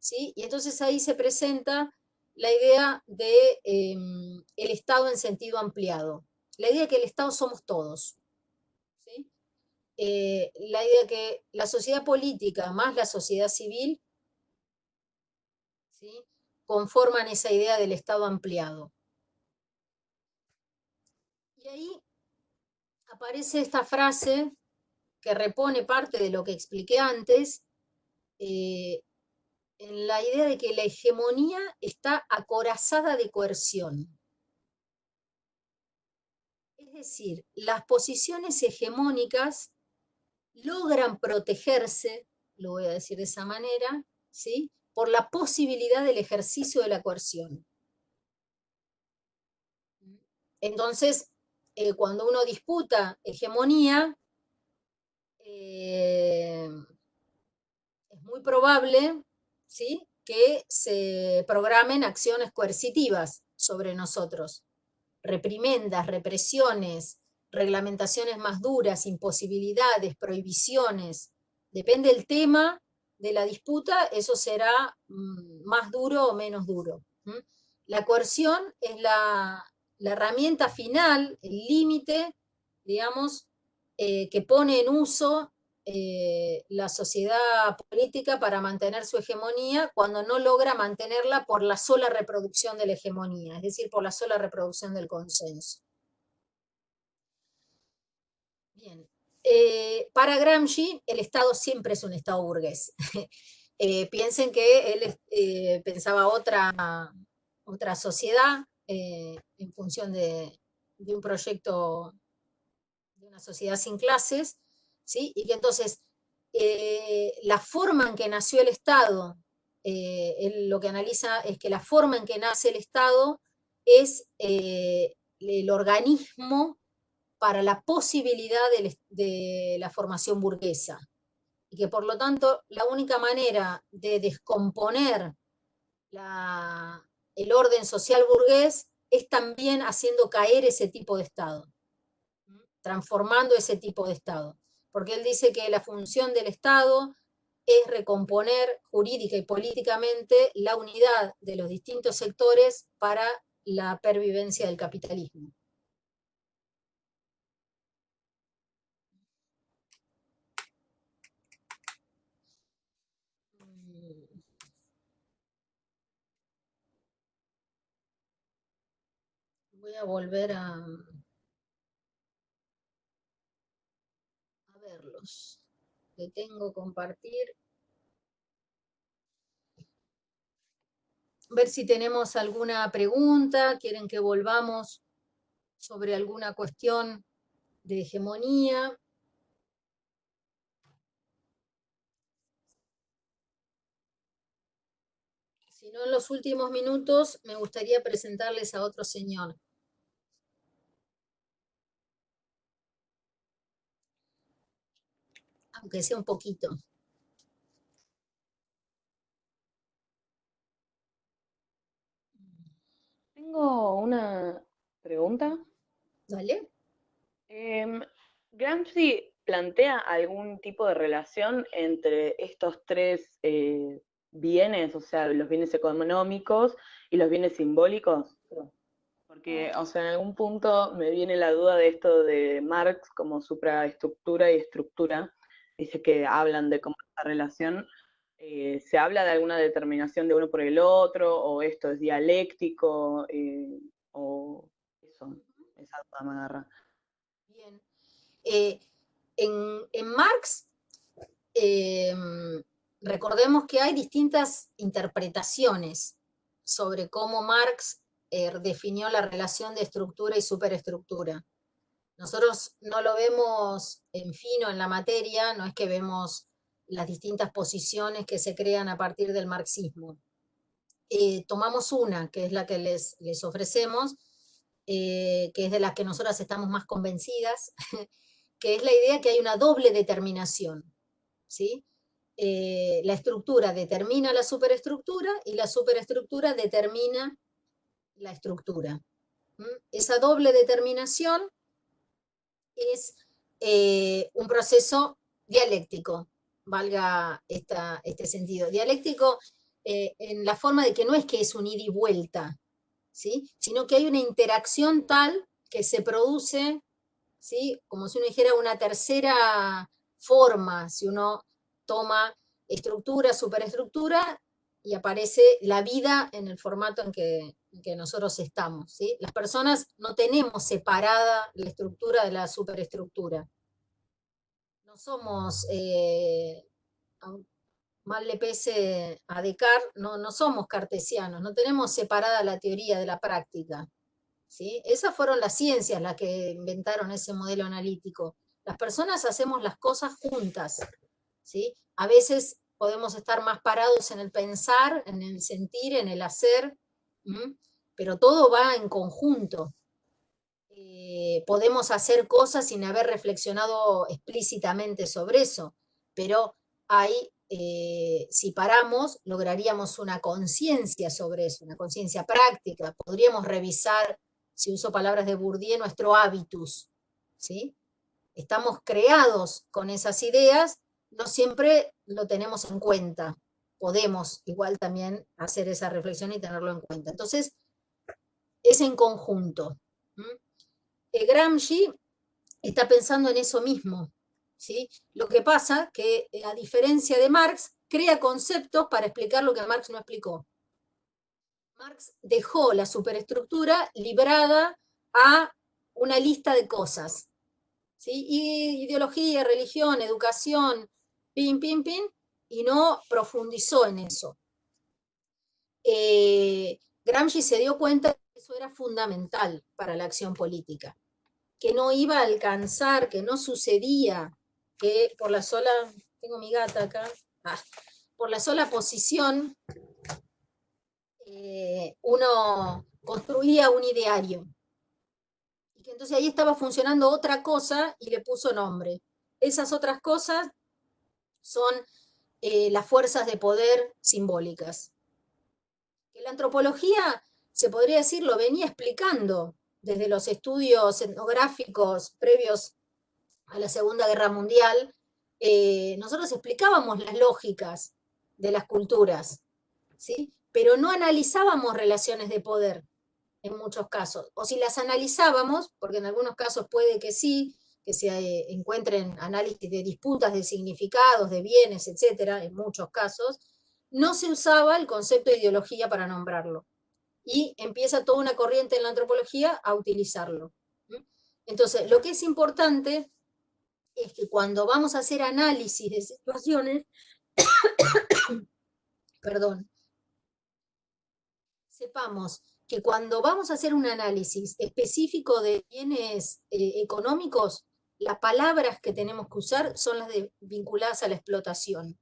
¿Sí? Y entonces ahí se presenta la idea de el Estado en sentido ampliado. La idea de que el Estado somos todos. ¿Sí? La idea de que la sociedad política más la sociedad civil, ¿sí?, conforman esa idea del Estado ampliado. Y ahí aparece esta frase que repone parte de lo que expliqué antes, en la idea de que la hegemonía está acorazada de coerción. Es decir, las posiciones hegemónicas logran protegerse, lo voy a decir de esa manera, ¿sí?, por la posibilidad del ejercicio de la coerción. Entonces, cuando uno disputa hegemonía, es muy probable, ¿sí?, que se programen acciones coercitivas sobre nosotros. Reprimendas, represiones, reglamentaciones más duras, imposibilidades, prohibiciones. Depende del tema de la disputa, eso será más duro o menos duro. La coerción es la herramienta final, el límite, digamos, que pone en uso la sociedad política para mantener su hegemonía cuando no logra mantenerla por la sola reproducción de la hegemonía, es decir, por la sola reproducción del consenso. Bien. Para Gramsci, el Estado siempre es un Estado burgués. Piensen que él pensaba otra sociedad en función de un proyecto de una sociedad sin clases, ¿sí? Y que entonces la forma en que nació el Estado, él lo que analiza es que la forma en que nace el Estado es el organismo para la posibilidad de la formación burguesa. Y que por lo tanto la única manera de descomponer el orden social burgués es también haciendo caer ese tipo de Estado, transformando ese tipo de Estado. Porque él dice que la función del Estado es recomponer jurídica y políticamente la unidad de los distintos sectores para la pervivencia del capitalismo. Voy a volver a verlos. Detengo compartir. Ver si tenemos alguna pregunta, quieren que volvamos sobre alguna cuestión de hegemonía. Si no, en los últimos minutos me gustaría presentarles a otro señor. Aunque sea un poquito. Tengo una pregunta. ¿Vale? Gramsci plantea algún tipo de relación entre estos tres bienes, o sea, los bienes económicos y los bienes simbólicos. Porque, o sea, en algún punto me viene la duda de esto de Marx como supraestructura y estructura. Dice que hablan de cómo esta relación, ¿Se habla de alguna determinación de uno por el otro, o esto es dialéctico, o eso? Esa duda me agarra. Bien. En Marx, recordemos que hay distintas interpretaciones sobre cómo Marx definió la relación de estructura y superestructura. Nosotros no lo vemos en fino en la materia, no es que vemos las distintas posiciones que se crean a partir del marxismo. Tomamos una, que es la que les ofrecemos, que es de las que nosotras estamos más convencidas, que es la idea que hay una doble determinación, ¿sí? La estructura determina la superestructura y la superestructura determina la estructura. Esa doble determinación es un proceso dialéctico, valga este sentido. Dialéctico en la forma de que no es que es un ida y vuelta, ¿sí? Sino que hay una interacción tal que se produce, ¿sí? Como si uno dijera una tercera forma, si uno toma estructura, superestructura, y aparece la vida en el formato en que nosotros estamos, ¿sí? Las personas no tenemos separada la estructura de la superestructura. No somos, mal le pese a Descartes, no somos cartesianos, no tenemos separada la teoría de la práctica, ¿sí? Esas fueron las ciencias las que inventaron ese modelo analítico. Las personas hacemos las cosas juntas, ¿sí? A veces podemos estar más parados en el pensar, en el sentir, en el hacer, pero todo va en conjunto. Podemos hacer cosas sin haber reflexionado explícitamente sobre eso, pero si paramos, lograríamos una conciencia sobre eso, una conciencia práctica. Podríamos revisar, si uso palabras de Bourdieu, nuestro hábitus, ¿sí? Estamos creados con esas ideas, no siempre lo tenemos en cuenta. Podemos igual también hacer esa reflexión y tenerlo en cuenta. Entonces, es en conjunto. Gramsci está pensando en eso mismo, ¿sí? Lo que pasa que, a diferencia de Marx, crea conceptos para explicar lo que Marx no explicó. Marx dejó la superestructura librada a una lista de cosas, ¿sí? Y ideología, religión, educación, pin, y no profundizó en eso. Gramsci se dio cuenta que eso era fundamental para la acción política, que no iba a alcanzar, que no sucedía, que por la sola, tengo mi gata acá, por la sola posición, uno construía un ideario. Y que entonces ahí estaba funcionando otra cosa y le puso nombre. Esas otras cosas son las fuerzas de poder simbólicas. Que la antropología, se podría decir, lo venía explicando desde los estudios etnográficos previos a la Segunda Guerra Mundial. Nosotros explicábamos las lógicas de las culturas, ¿sí? Pero no analizábamos relaciones de poder en muchos casos. O si las analizábamos, porque en algunos casos puede que sí, que se encuentren análisis de disputas de significados, de bienes, etcétera, en muchos casos, no se usaba el concepto de ideología para nombrarlo. Y empieza toda una corriente en la antropología a utilizarlo. Entonces, lo que es importante es que cuando vamos a hacer análisis de situaciones, perdón, sepamos que cuando vamos a hacer un análisis específico de bienes económicos, las palabras que tenemos que usar son las vinculadas a la explotación.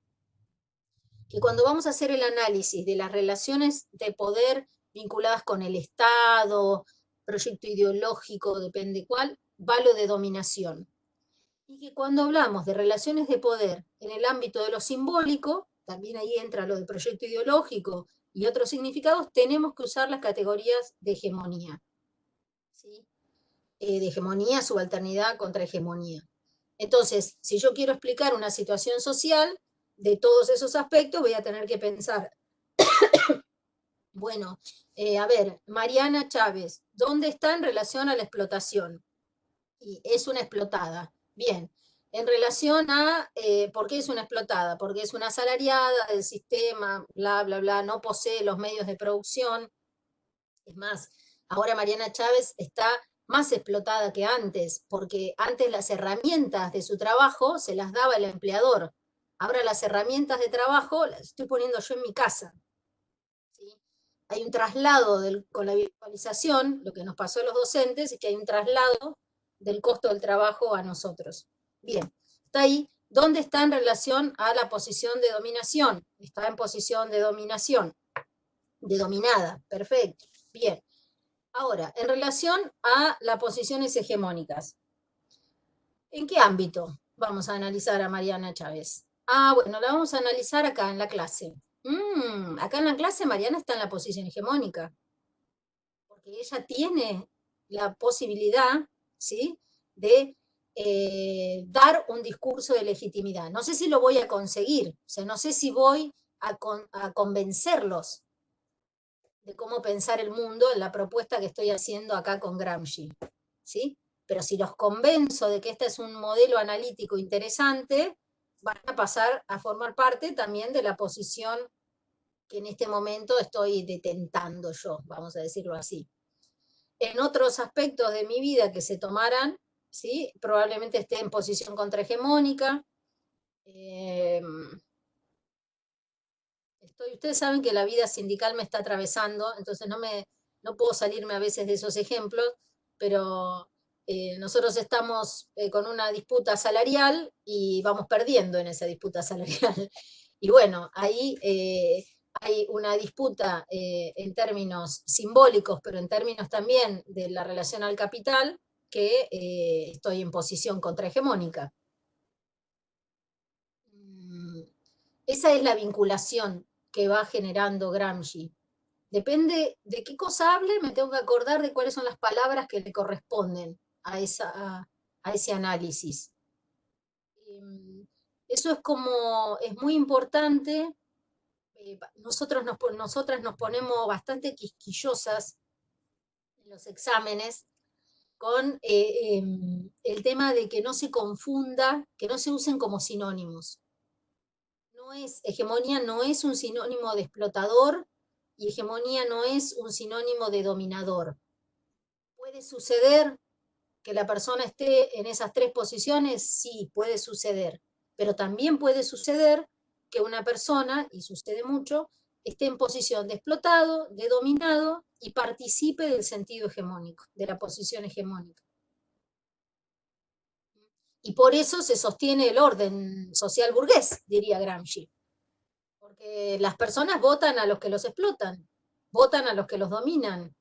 Que cuando vamos a hacer el análisis de las relaciones de poder vinculadas con el Estado, proyecto ideológico, depende cuál, va lo de dominación. Y que cuando hablamos de relaciones de poder en el ámbito de lo simbólico, también ahí entra lo del proyecto ideológico y otros significados, tenemos que usar las categorías de hegemonía, ¿sí? De hegemonía, subalternidad, contrahegemonía. Entonces, si yo quiero explicar una situación social, de todos esos aspectos voy a tener que pensar, bueno, a ver, Mariana Chávez, ¿dónde está en relación a la explotación? Y es una explotada. Bien, en relación a por qué es una explotada, porque es una asalariada del sistema, bla, bla, bla, no posee los medios de producción. Es más, ahora Mariana Chávez está más explotada que antes, porque antes las herramientas de su trabajo se las daba el empleador. Ahora las herramientas de trabajo las estoy poniendo yo en mi casa. ¿Sí? Hay un traslado con la virtualización, lo que nos pasó a los docentes es que hay un traslado del costo del trabajo a nosotros. Bien, está ahí. ¿Dónde está en relación a la posición de dominación? Está en posición de dominación, de dominada, perfecto, bien. Ahora, en relación a las posiciones hegemónicas, ¿en qué ámbito vamos a analizar a Mariana Chávez? Bueno, la vamos a analizar acá en la clase. Acá en la clase Mariana está en la posición hegemónica, porque ella tiene la posibilidad, ¿sí?, de dar un discurso de legitimidad. No sé si lo voy a conseguir, o sea, no sé si voy a convencerlos de cómo pensar el mundo en la propuesta que estoy haciendo acá con Gramsci, ¿sí? Pero si los convenzo de que este es un modelo analítico interesante, van a pasar a formar parte también de la posición que en este momento estoy detentando yo, vamos a decirlo así. En otros aspectos de mi vida que se tomaran, ¿sí?, probablemente esté en posición contrahegemónica. Ustedes saben que la vida sindical me está atravesando, entonces no puedo salirme a veces de esos ejemplos, pero nosotros estamos con una disputa salarial y vamos perdiendo en esa disputa salarial. Y bueno, ahí hay una disputa en términos simbólicos, pero en términos también de la relación al capital, que estoy en posición contrahegemónica. Esa es la vinculación que va generando Gramsci. Depende de qué cosa hable, me tengo que acordar de cuáles son las palabras que le corresponden a ese análisis. Eso es muy importante. Nosotras nos ponemos bastante quisquillosas en los exámenes con el tema de que no se confunda, que no se usen como sinónimos. Hegemonía no es un sinónimo de explotador y hegemonía no es un sinónimo de dominador. ¿Puede suceder que la persona esté en esas tres posiciones? Sí, puede suceder. Pero también puede suceder que una persona, y sucede mucho, esté en posición de explotado, de dominado y participe del sentido hegemónico, de la posición hegemónica. Y por eso se sostiene el orden social burgués, diría Gramsci. Porque las personas votan a los que los explotan, votan a los que los dominan.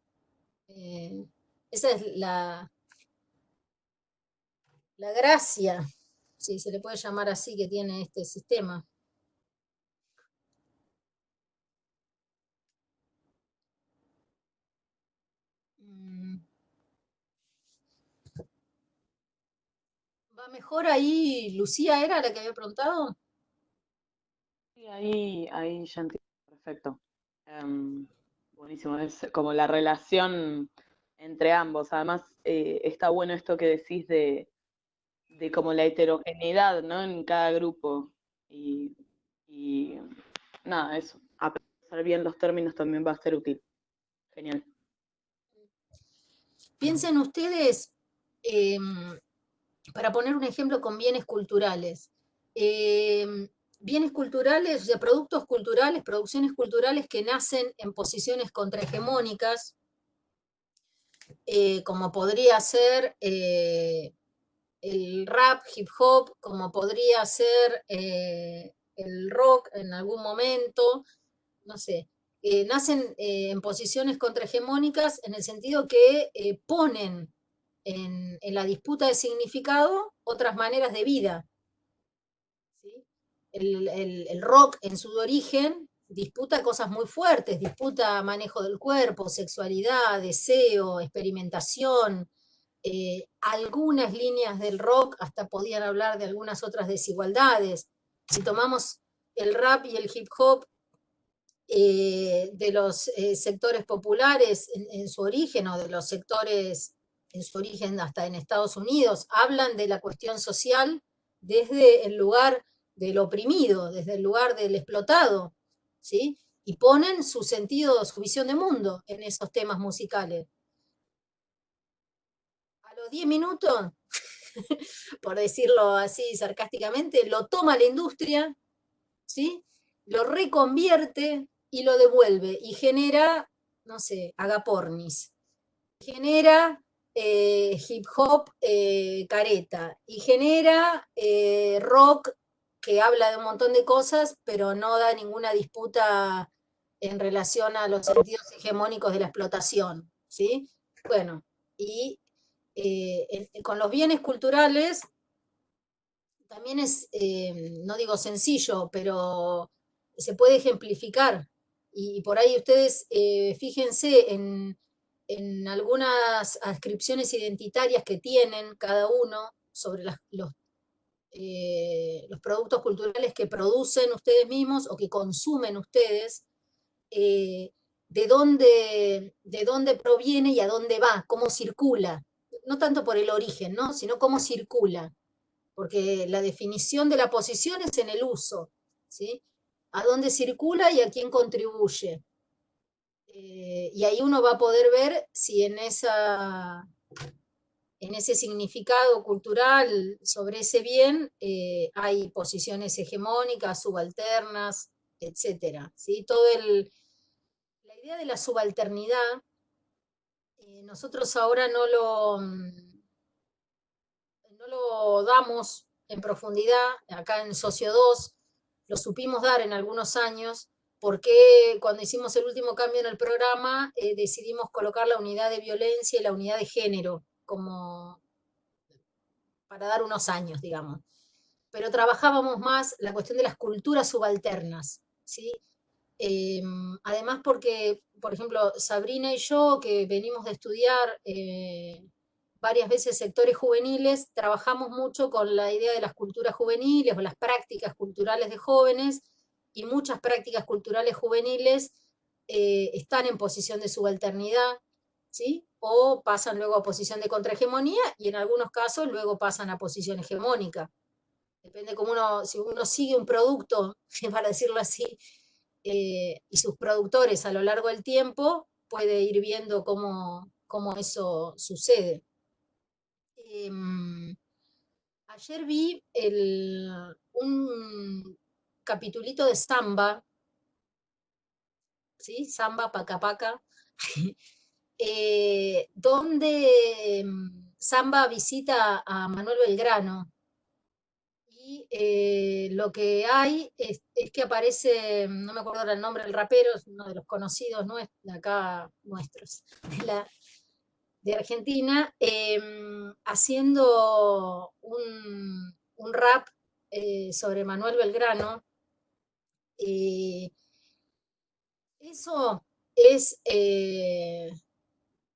Esa es la gracia, si se le puede llamar así, que tiene este sistema. ¿Va mejor ahí? ¿Lucía era la que había preguntado? Sí, ahí ya entiendo. Perfecto. Buenísimo. Es como la relación entre ambos. Además, está bueno esto que decís de como la heterogeneidad, ¿no?, en cada grupo. Y nada, eso. Aprender bien los términos también va a ser útil. Genial. Piensen ustedes, para poner un ejemplo con bienes culturales. Bienes culturales, o sea, productos culturales, producciones culturales que nacen en posiciones contrahegemónicas, como podría ser el rap, hip hop, como podría ser el rock en algún momento, no sé, nacen en posiciones contrahegemónicas en el sentido que ponen en la disputa de significado otras maneras de vida. ¿Sí? El rock en su origen disputa cosas muy fuertes, disputa manejo del cuerpo, sexualidad, deseo, experimentación. Algunas líneas del rock hasta podían hablar de algunas otras desigualdades. Si tomamos el rap y el hip hop de los sectores populares en su origen, o de los sectores en su origen hasta en Estados Unidos, hablan de la cuestión social desde el lugar del oprimido, desde el lugar del explotado, ¿sí? Y ponen su sentido, su visión de mundo en esos temas musicales. A los 10 minutos, por decirlo así sarcásticamente, lo toma la industria, ¿sí? Lo reconvierte y lo devuelve y genera, no sé, agapornis, genera hip hop careta y genera rock que habla de un montón de cosas, pero no da ninguna disputa en relación a los sentidos hegemónicos de la explotación, ¿sí? Bueno, y con los bienes culturales también es, no digo sencillo, pero se puede ejemplificar. Y por ahí ustedes fíjense en algunas adscripciones identitarias que tienen cada uno sobre los productos culturales que producen ustedes mismos o que consumen ustedes, de dónde proviene y a dónde va, cómo circula. No tanto por el origen, ¿no? Sino cómo circula. Porque la definición de la posición es en el uso, ¿sí? A dónde circula y a quién contribuye. Y ahí uno va a poder ver si en ese significado cultural sobre ese bien hay posiciones hegemónicas, subalternas, etc. ¿Sí? La idea de la subalternidad, nosotros ahora no lo damos en profundidad, acá en Socio 2, lo supimos dar en algunos años, porque cuando hicimos el último cambio en el programa decidimos colocar la unidad de violencia y la unidad de género, como para dar unos años, digamos. Pero trabajábamos más la cuestión de las culturas subalternas, ¿sí? Además porque, por ejemplo, Sabrina y yo, que venimos de estudiar varias veces sectores juveniles, trabajamos mucho con la idea de las culturas juveniles o las prácticas culturales de jóvenes, y muchas prácticas culturales juveniles están en posición de subalternidad, ¿sí? O pasan luego a posición de contrahegemonía, y en algunos casos luego pasan a posición hegemónica. Depende si uno sigue un producto, para decirlo así, y sus productores a lo largo del tiempo, puede ir viendo cómo eso sucede. Ayer vi un capitulito de Samba, ¿sí? Samba, Paca Paca, donde Samba visita a Manuel Belgrano. Y lo que hay es que aparece, no me acuerdo el nombre del rapero, es uno de los conocidos de acá nuestros, de Argentina, haciendo un rap sobre Manuel Belgrano. Eso es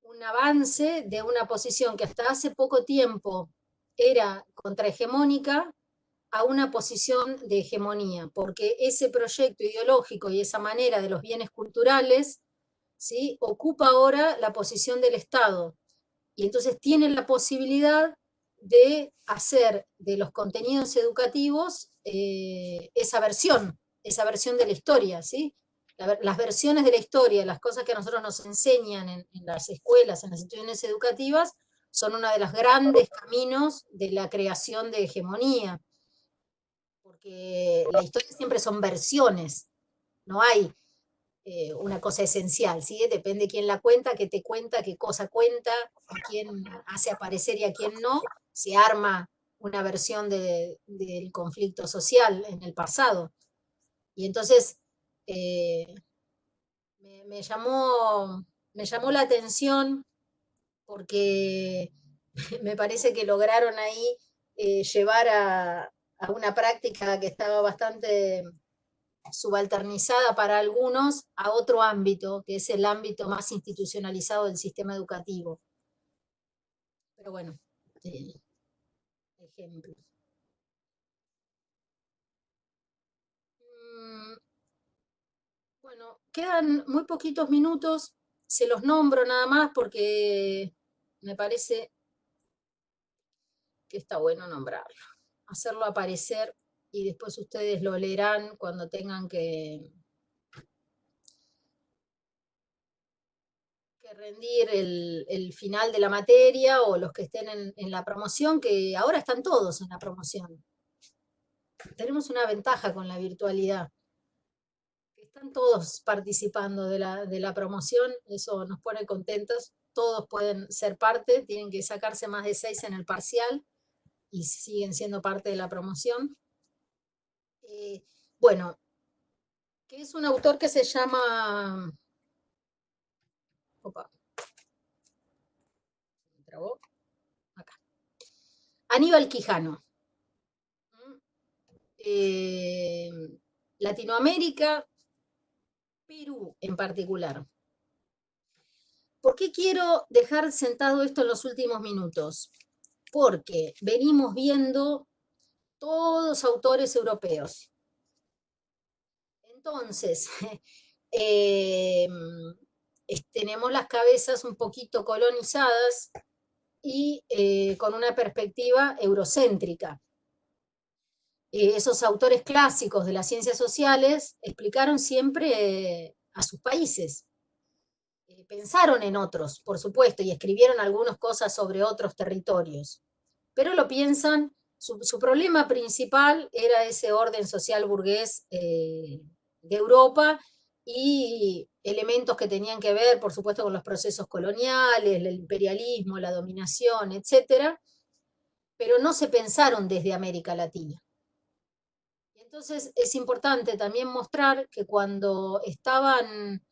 un avance de una posición que hasta hace poco tiempo era contrahegemónica a una posición de hegemonía, porque ese proyecto ideológico y esa manera de los bienes culturales, ¿sí?, ocupa ahora la posición del Estado, y entonces tienen la posibilidad de hacer de los contenidos educativos esa versión de la historia, ¿sí? Las versiones de la historia, las cosas que a nosotros nos enseñan en las escuelas, en las instituciones educativas, son uno de los grandes caminos de la creación de hegemonía, porque la historia siempre son versiones, no hay una cosa esencial, ¿sí? Depende quién la cuenta, qué te cuenta, qué cosa cuenta, a quién hace aparecer y a quién no, se arma una versión del conflicto social en el pasado. Y entonces me llamó la atención porque me parece que lograron ahí llevar a una práctica que estaba bastante subalternizada para algunos a otro ámbito, que es el ámbito más institucionalizado del sistema educativo. Pero bueno, ejemplos. Bueno, quedan muy poquitos minutos, se los nombro nada más porque me parece que está bueno nombrarlo. hacerlo aparecer y después ustedes lo leerán cuando tengan que rendir el final de la materia, o los que estén en la promoción, que ahora están todos en la promoción. Tenemos una ventaja con la virtualidad. Están todos participando de la promoción, eso nos pone contentos. Todos pueden ser parte, tienen que sacarse más de 6 en el parcial y siguen siendo parte de la promoción. Bueno, que es un autor que se llama... Opa. ¿Me trabó? Acá. Aníbal Quijano. Latinoamérica, Perú en particular. ¿Por qué quiero dejar sentado esto en los últimos minutos? Porque venimos viendo todos autores europeos. Entonces, tenemos las cabezas un poquito colonizadas y con una perspectiva eurocéntrica. Esos autores clásicos de las ciencias sociales explicaron siempre a sus países. Pensaron en otros, por supuesto, y escribieron algunas cosas sobre otros territorios, pero lo piensan, su problema principal era ese orden social burgués de Europa y elementos que tenían que ver, por supuesto, con los procesos coloniales, el imperialismo, la dominación, etcétera, pero no se pensaron desde América Latina. Entonces es importante también mostrar que cuando estaban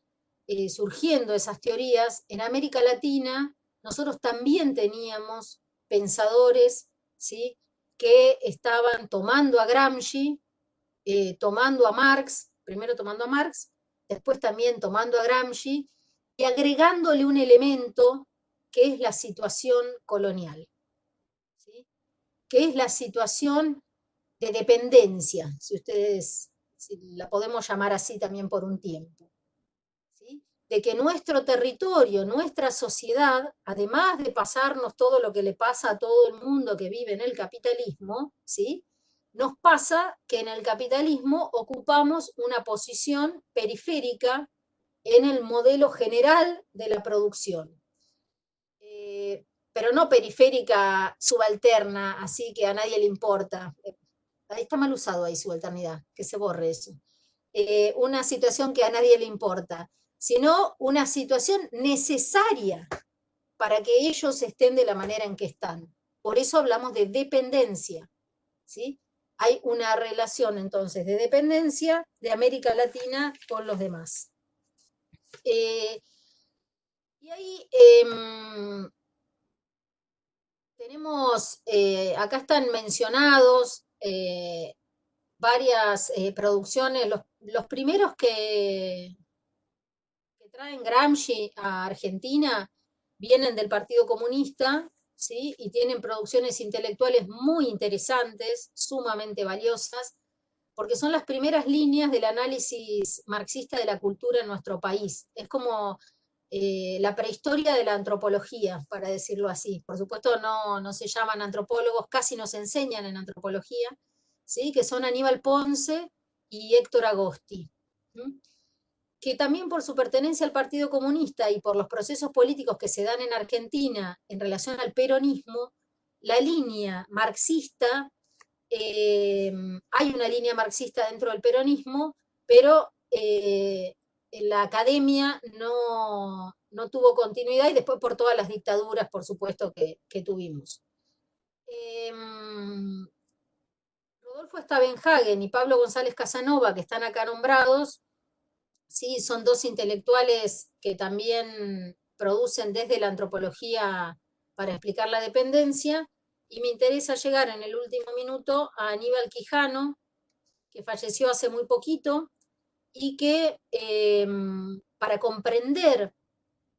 surgiendo esas teorías, en América Latina nosotros también teníamos pensadores, ¿sí?, que estaban tomando a Gramsci, tomando a Marx, primero tomando a Marx, después también tomando a Gramsci, y agregándole un elemento que es la situación colonial, ¿sí?, que es la situación de dependencia, si la podemos llamar así también por un tiempo, ¿sí?, de que nuestro territorio, nuestra sociedad, además de pasarnos todo lo que le pasa a todo el mundo que vive en el capitalismo, ¿sí?, nos pasa que en el capitalismo ocupamos una posición periférica en el modelo general de la producción. Pero no periférica subalterna, así que a nadie le importa. Ahí está mal usado ahí subalternidad, que se borre eso. Una situación que a nadie le importa, sino una situación necesaria para que ellos estén de la manera en que están. Por eso hablamos de dependencia, ¿sí? Hay una relación entonces de dependencia de América Latina con los demás. Y ahí tenemos, acá están mencionados varias producciones, los primeros que traen Gramsci a Argentina vienen del Partido Comunista, ¿sí?, y tienen producciones intelectuales muy interesantes, sumamente valiosas, porque son las primeras líneas del análisis marxista de la cultura en nuestro país. Es como la prehistoria de la antropología, para decirlo así. Por supuesto no se llaman antropólogos, casi no se enseñan en antropología, ¿sí?, que son Aníbal Ponce y Héctor Agosti, ¿sí?, que también por su pertenencia al Partido Comunista y por los procesos políticos que se dan en Argentina en relación al peronismo, la línea marxista, hay una línea marxista dentro del peronismo, pero en la academia no tuvo continuidad, y después por todas las dictaduras, por supuesto, que tuvimos. Rodolfo Stavenhagen y Pablo González Casanova, que están acá nombrados, sí, son dos intelectuales que también producen desde la antropología para explicar la dependencia, y me interesa llegar en el último minuto a Aníbal Quijano, que falleció hace muy poquito, y que para comprender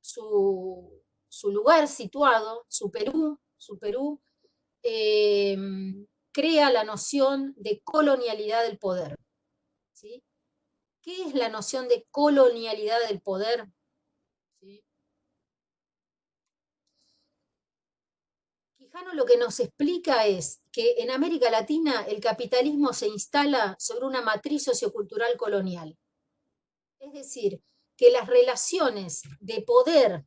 su lugar situado, su Perú, crea la noción de colonialidad del poder, ¿sí? ¿Qué es la noción de colonialidad del poder? ¿Sí? Quijano lo que nos explica es que en América Latina el capitalismo se instala sobre una matriz sociocultural colonial. Es decir, que las relaciones de poder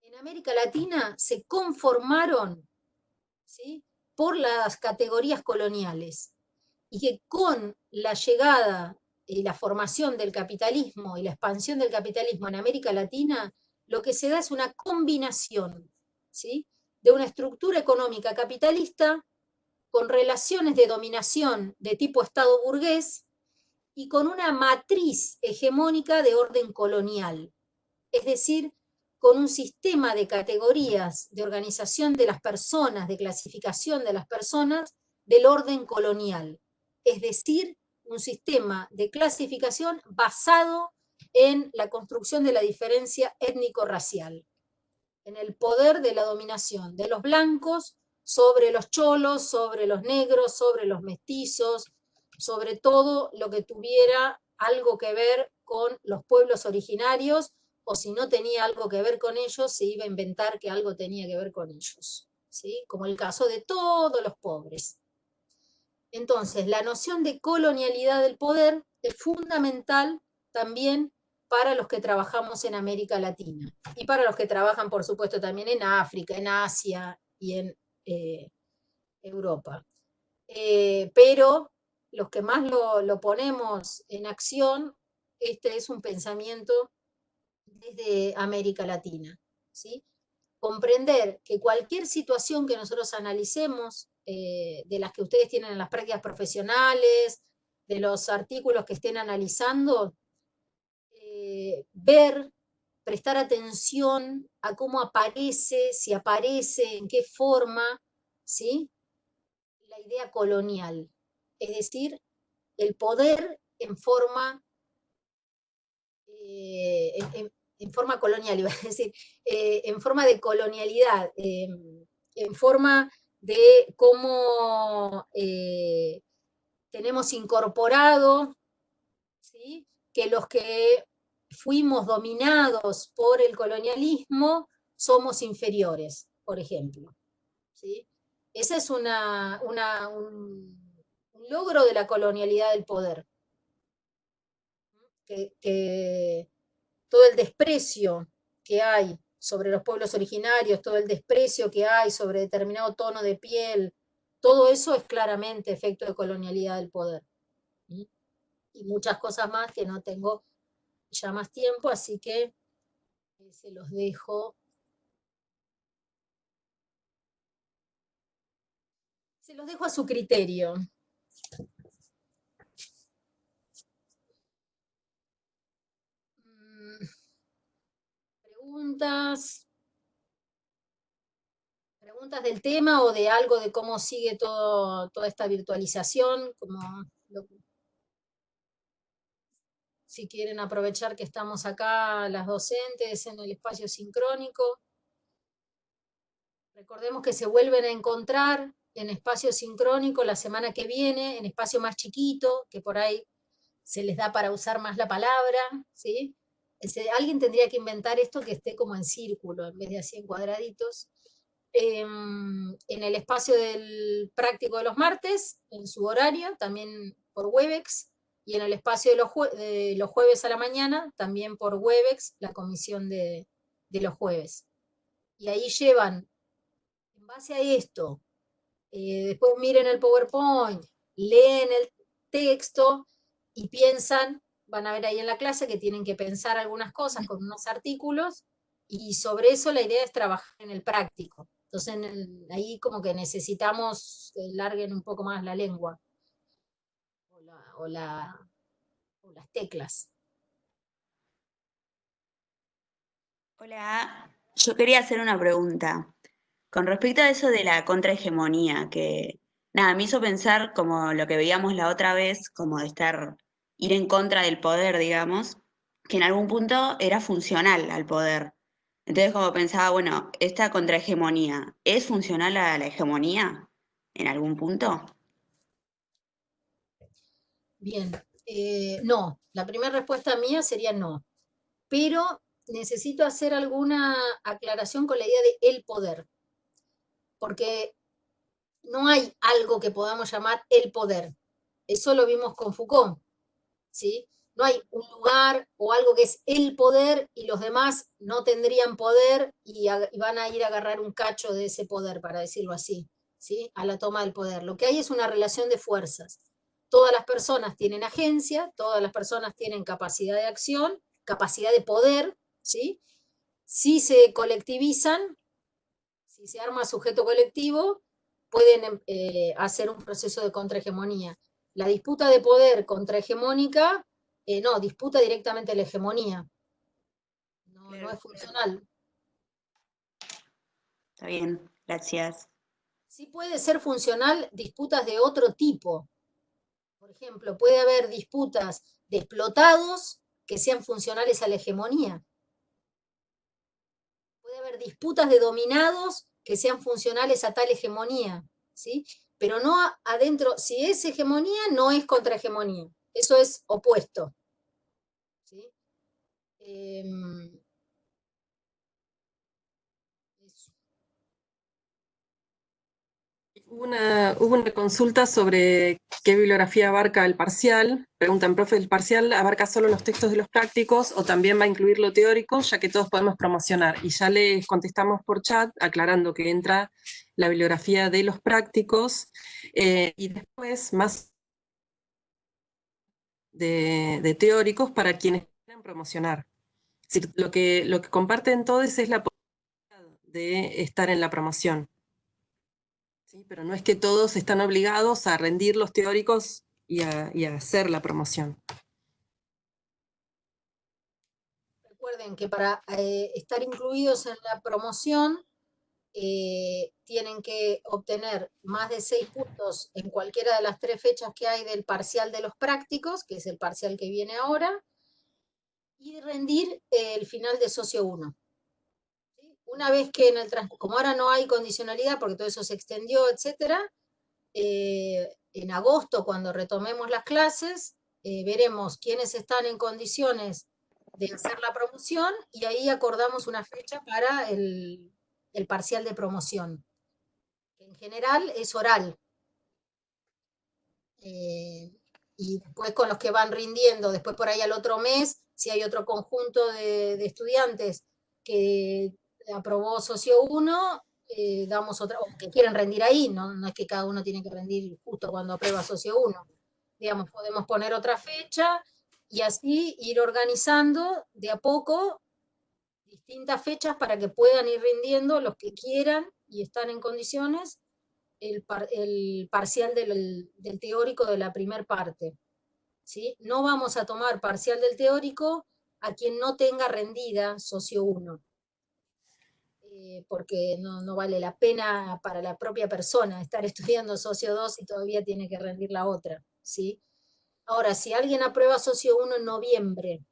en América Latina se conformaron, ¿sí?, por las categorías coloniales, y que con la llegada y la formación del capitalismo y la expansión del capitalismo en América Latina, lo que se da es una combinación, ¿sí?, de una estructura económica capitalista con relaciones de dominación de tipo Estado burgués y con una matriz hegemónica de orden colonial, es decir, con un sistema de categorías de organización de las personas, de clasificación de las personas del orden colonial, es decir, un sistema de clasificación basado en la construcción de la diferencia étnico-racial, en el poder de la dominación de los blancos sobre los cholos, sobre los negros, sobre los mestizos, sobre todo lo que tuviera algo que ver con los pueblos originarios, o si no tenía algo que ver con ellos, se iba a inventar que algo tenía que ver con ellos, ¿sí?, como el caso de todos los pobres. Entonces, la noción de colonialidad del poder es fundamental también para los que trabajamos en América Latina y para los que trabajan, por supuesto, también en África, en Asia y en Europa. Pero los que más lo ponemos en acción, este es un pensamiento desde América Latina, ¿sí? Comprender que cualquier situación que nosotros analicemos, de las que ustedes tienen en las prácticas profesionales, de los artículos que estén analizando, ver, prestar atención a cómo aparece, si aparece, en qué forma, ¿sí?, la idea colonial, es decir, el poder en forma, en forma colonial, iba a decir, en forma de colonialidad, en forma de cómo tenemos incorporado, ¿sí?, que los que fuimos dominados por el colonialismo somos inferiores, por ejemplo, ¿sí? Ese es un logro de la colonialidad del poder. Que todo el desprecio que hay sobre los pueblos originarios, todo el desprecio que hay sobre determinado tono de piel, todo eso es claramente efecto de colonialidad del poder. ¿Sí? Y muchas cosas más que no tengo ya más tiempo, así que se los dejo. Se los dejo a su criterio. ¿Preguntas del tema o de algo de cómo sigue toda esta virtualización? Si quieren aprovechar que estamos acá las docentes en el espacio sincrónico. Recordemos que se vuelven a encontrar en espacio sincrónico la semana que viene, en espacio más chiquito, que por ahí se les da para usar más la palabra, ¿sí? Alguien tendría que inventar esto que esté como en círculo, en vez de así en cuadraditos. En el espacio del práctico de los martes, en su horario, también por Webex, y en el espacio de los jueves a la mañana, también por Webex, la comisión de los jueves. Y ahí llevan, en base a esto, después miren el PowerPoint, leen el texto y piensan, van a ver ahí en la clase que tienen que pensar algunas cosas con unos artículos, y sobre eso la idea es trabajar en el práctico. Entonces ahí como que necesitamos que larguen un poco más la lengua o las teclas. Hola, yo quería hacer una pregunta. Con respecto a eso de la contrahegemonía, que nada, me hizo pensar como lo que veíamos la otra vez, como de ir en contra del poder, digamos, que en algún punto era funcional al poder. Entonces como pensaba, bueno, esta contrahegemonía, ¿es funcional a la hegemonía en algún punto? Bien, no, la primera respuesta mía sería no, pero necesito hacer alguna aclaración con la idea de el poder. porque no hay algo que podamos llamar el poder. Eso lo vimos con Foucault, ¿sí? No hay un lugar o algo que es el poder y los demás no tendrían poder y van a ir a agarrar un cacho de ese poder, para decirlo así, ¿sí? A la toma del poder. Lo que hay es una relación de fuerzas. Todas las personas tienen agencia, todas las personas tienen capacidad de acción, capacidad de poder, ¿sí? Si se colectivizan, si se arma sujeto colectivo, pueden hacer un proceso de contrahegemonía. La disputa de poder contrahegemónica, no, disputa directamente la hegemonía. No es funcional. Está bien, gracias. Sí puede ser funcional disputas de otro tipo. Por ejemplo, puede haber disputas de explotados que sean funcionales a la hegemonía. Puede haber disputas de dominados que sean funcionales a tal hegemonía, ¿sí? Pero no adentro, si es hegemonía, no es contrahegemonía. Eso es opuesto, ¿sí? Eso. Hubo una consulta sobre qué bibliografía abarca el parcial. Preguntan, profe, ¿el parcial abarca solo los textos de los prácticos o también va a incluir lo teórico, ya que todos podemos promocionar? Y ya les contestamos por chat, aclarando que entra la bibliografía de los prácticos y después más de teóricos para quienes quieran promocionar. Es decir, lo que comparten todos es la posibilidad de estar en la promoción. ¿Sí? Pero no es que todos están obligados a rendir los teóricos y a hacer la promoción. Recuerden que para estar incluidos en la promoción tienen que obtener más de 6 puntos en cualquiera de las 3 fechas que hay del parcial de los prácticos, que es el parcial que viene ahora, y rendir el final de socio 1. Una vez que en el transcurso, como ahora no hay condicionalidad porque todo eso se extendió, etcétera, en agosto, cuando retomemos las clases, veremos quiénes están en condiciones de hacer la promoción y ahí acordamos una fecha para el parcial de promoción. En general es oral. Y después con los que van rindiendo, después por ahí al otro mes, si hay otro conjunto de estudiantes que aprobó socio 1, damos otra, o que quieren rendir ahí, no es que cada uno tiene que rendir justo cuando aprueba socio 1. Digamos, podemos poner otra fecha y así ir organizando de a poco distintas fechas para que puedan ir rindiendo los que quieran y están en condiciones el parcial del teórico de la primer parte. ¿Sí? No vamos a tomar parcial del teórico a quien no tenga rendida socio 1. Porque no vale la pena para la propia persona estar estudiando socio 2 y todavía tiene que rendir la otra, ¿sí? Ahora, si alguien aprueba socio 1 en noviembre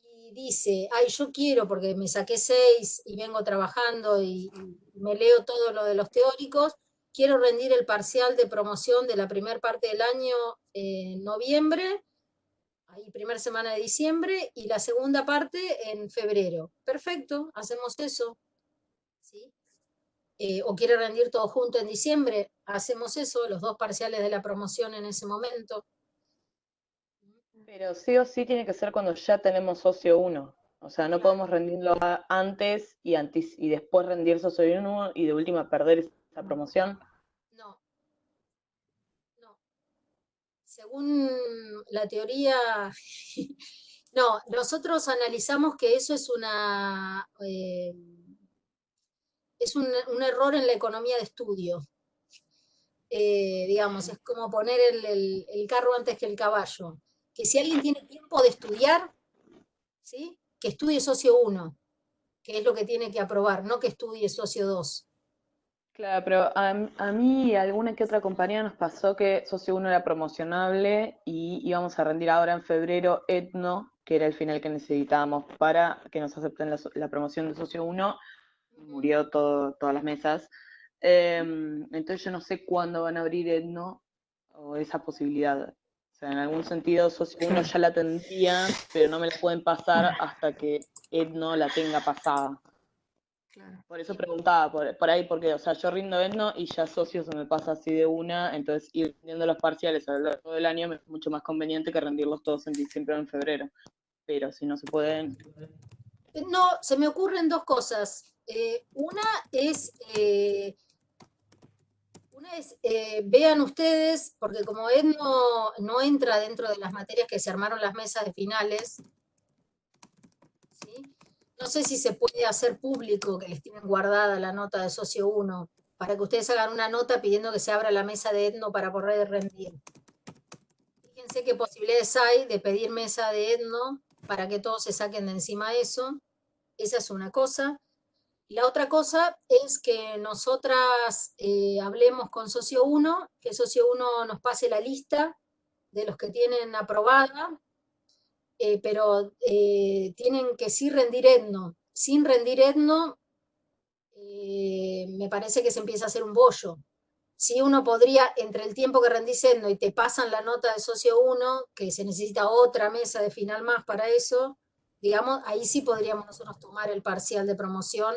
y dice, ay, yo quiero porque me saqué 6 y vengo trabajando y me leo todo lo de los teóricos, quiero rendir el parcial de promoción de la primera parte del año en noviembre, ahí primera semana de diciembre, y la segunda parte en febrero. Perfecto, hacemos eso. ¿Sí? O quiere rendir todo junto en diciembre, hacemos eso, los 2 parciales de la promoción en ese momento. Pero sí o sí tiene que ser cuando ya tenemos socio 1. O sea, no podemos rendirlo antes y después rendir socio 1 y de última perder esa promoción. No. Según la teoría, no, nosotros analizamos que eso es es un error en la economía de estudio. Digamos, es como poner el carro antes que el caballo. Que si alguien tiene tiempo de estudiar, ¿sí? Que estudie socio 1, que es lo que tiene que aprobar, no que estudie socio 2. Claro, pero a mí y a alguna que otra compañía nos pasó que socio 1 era promocionable y íbamos a rendir ahora en febrero etno, que era el final que necesitábamos para que nos acepten la promoción de socio 1. Murió todas las mesas. Entonces yo no sé cuándo van a abrir etno o esa posibilidad. O sea, en algún sentido socio 1 ya la tendría, pero no me la pueden pasar hasta que etno la tenga pasada. Claro. Por eso preguntaba, por ahí, porque, o sea, yo rindo etno y ya socio se me pasa así de una, entonces ir rindiendo los parciales a lo largo del año me es mucho más conveniente que rendirlos todos en diciembre o en febrero. Pero si no se pueden, No, se me ocurren dos cosas. Una es, vean ustedes, porque como él no entra dentro de las materias que se armaron las mesas de finales, ¿sí? No sé si se puede hacer público que les tienen guardada la nota de socio 1, para que ustedes hagan una nota pidiendo que se abra la mesa de etno para poder rendir. Fíjense qué posibilidades hay de pedir mesa de etno para que todos se saquen de encima eso. Esa es una cosa. La otra cosa es que nosotras hablemos con socio 1, que socio 1 nos pase la lista de los que tienen aprobada, pero tienen que sí rendir etno. Sin rendir etno, me parece que se empieza a hacer un bollo. Si uno podría, entre el tiempo que rendís etno y te pasan la nota de socio 1, que se necesita otra mesa de final más para eso, digamos, ahí sí podríamos nosotros tomar el parcial de promoción,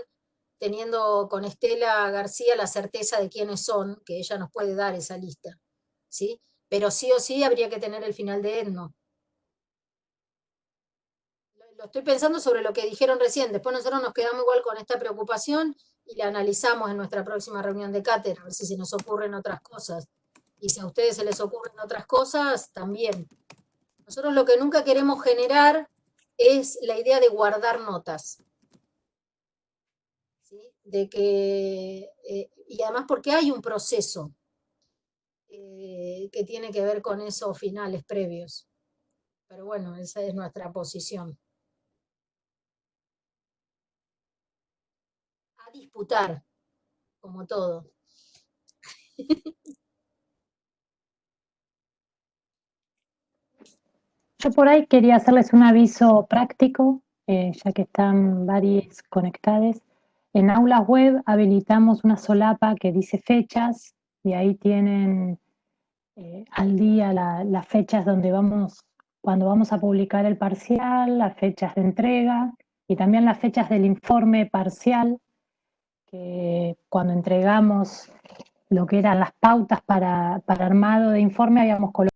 teniendo con Estela García la certeza de quiénes son, que ella nos puede dar esa lista, ¿sí? Pero sí o sí habría que tener el final de etno. Lo estoy pensando sobre lo que dijeron recién, después nosotros nos quedamos igual con esta preocupación y la analizamos en nuestra próxima reunión de cátedra, a ver si se nos ocurren otras cosas. Y si a ustedes se les ocurren otras cosas, también. Nosotros lo que nunca queremos generar es la idea de guardar notas. ¿Sí? De que, y además porque hay un proceso que tiene que ver con esos finales previos. Pero bueno, esa es nuestra posición. A disputar, como todo. Yo por ahí quería hacerles un aviso práctico, ya que están varios conectados. En aulas web habilitamos una solapa que dice fechas y ahí tienen al día las fechas cuando vamos a publicar el parcial, las fechas de entrega y también las fechas del informe parcial, que cuando entregamos lo que eran las pautas para armado de informe habíamos colocado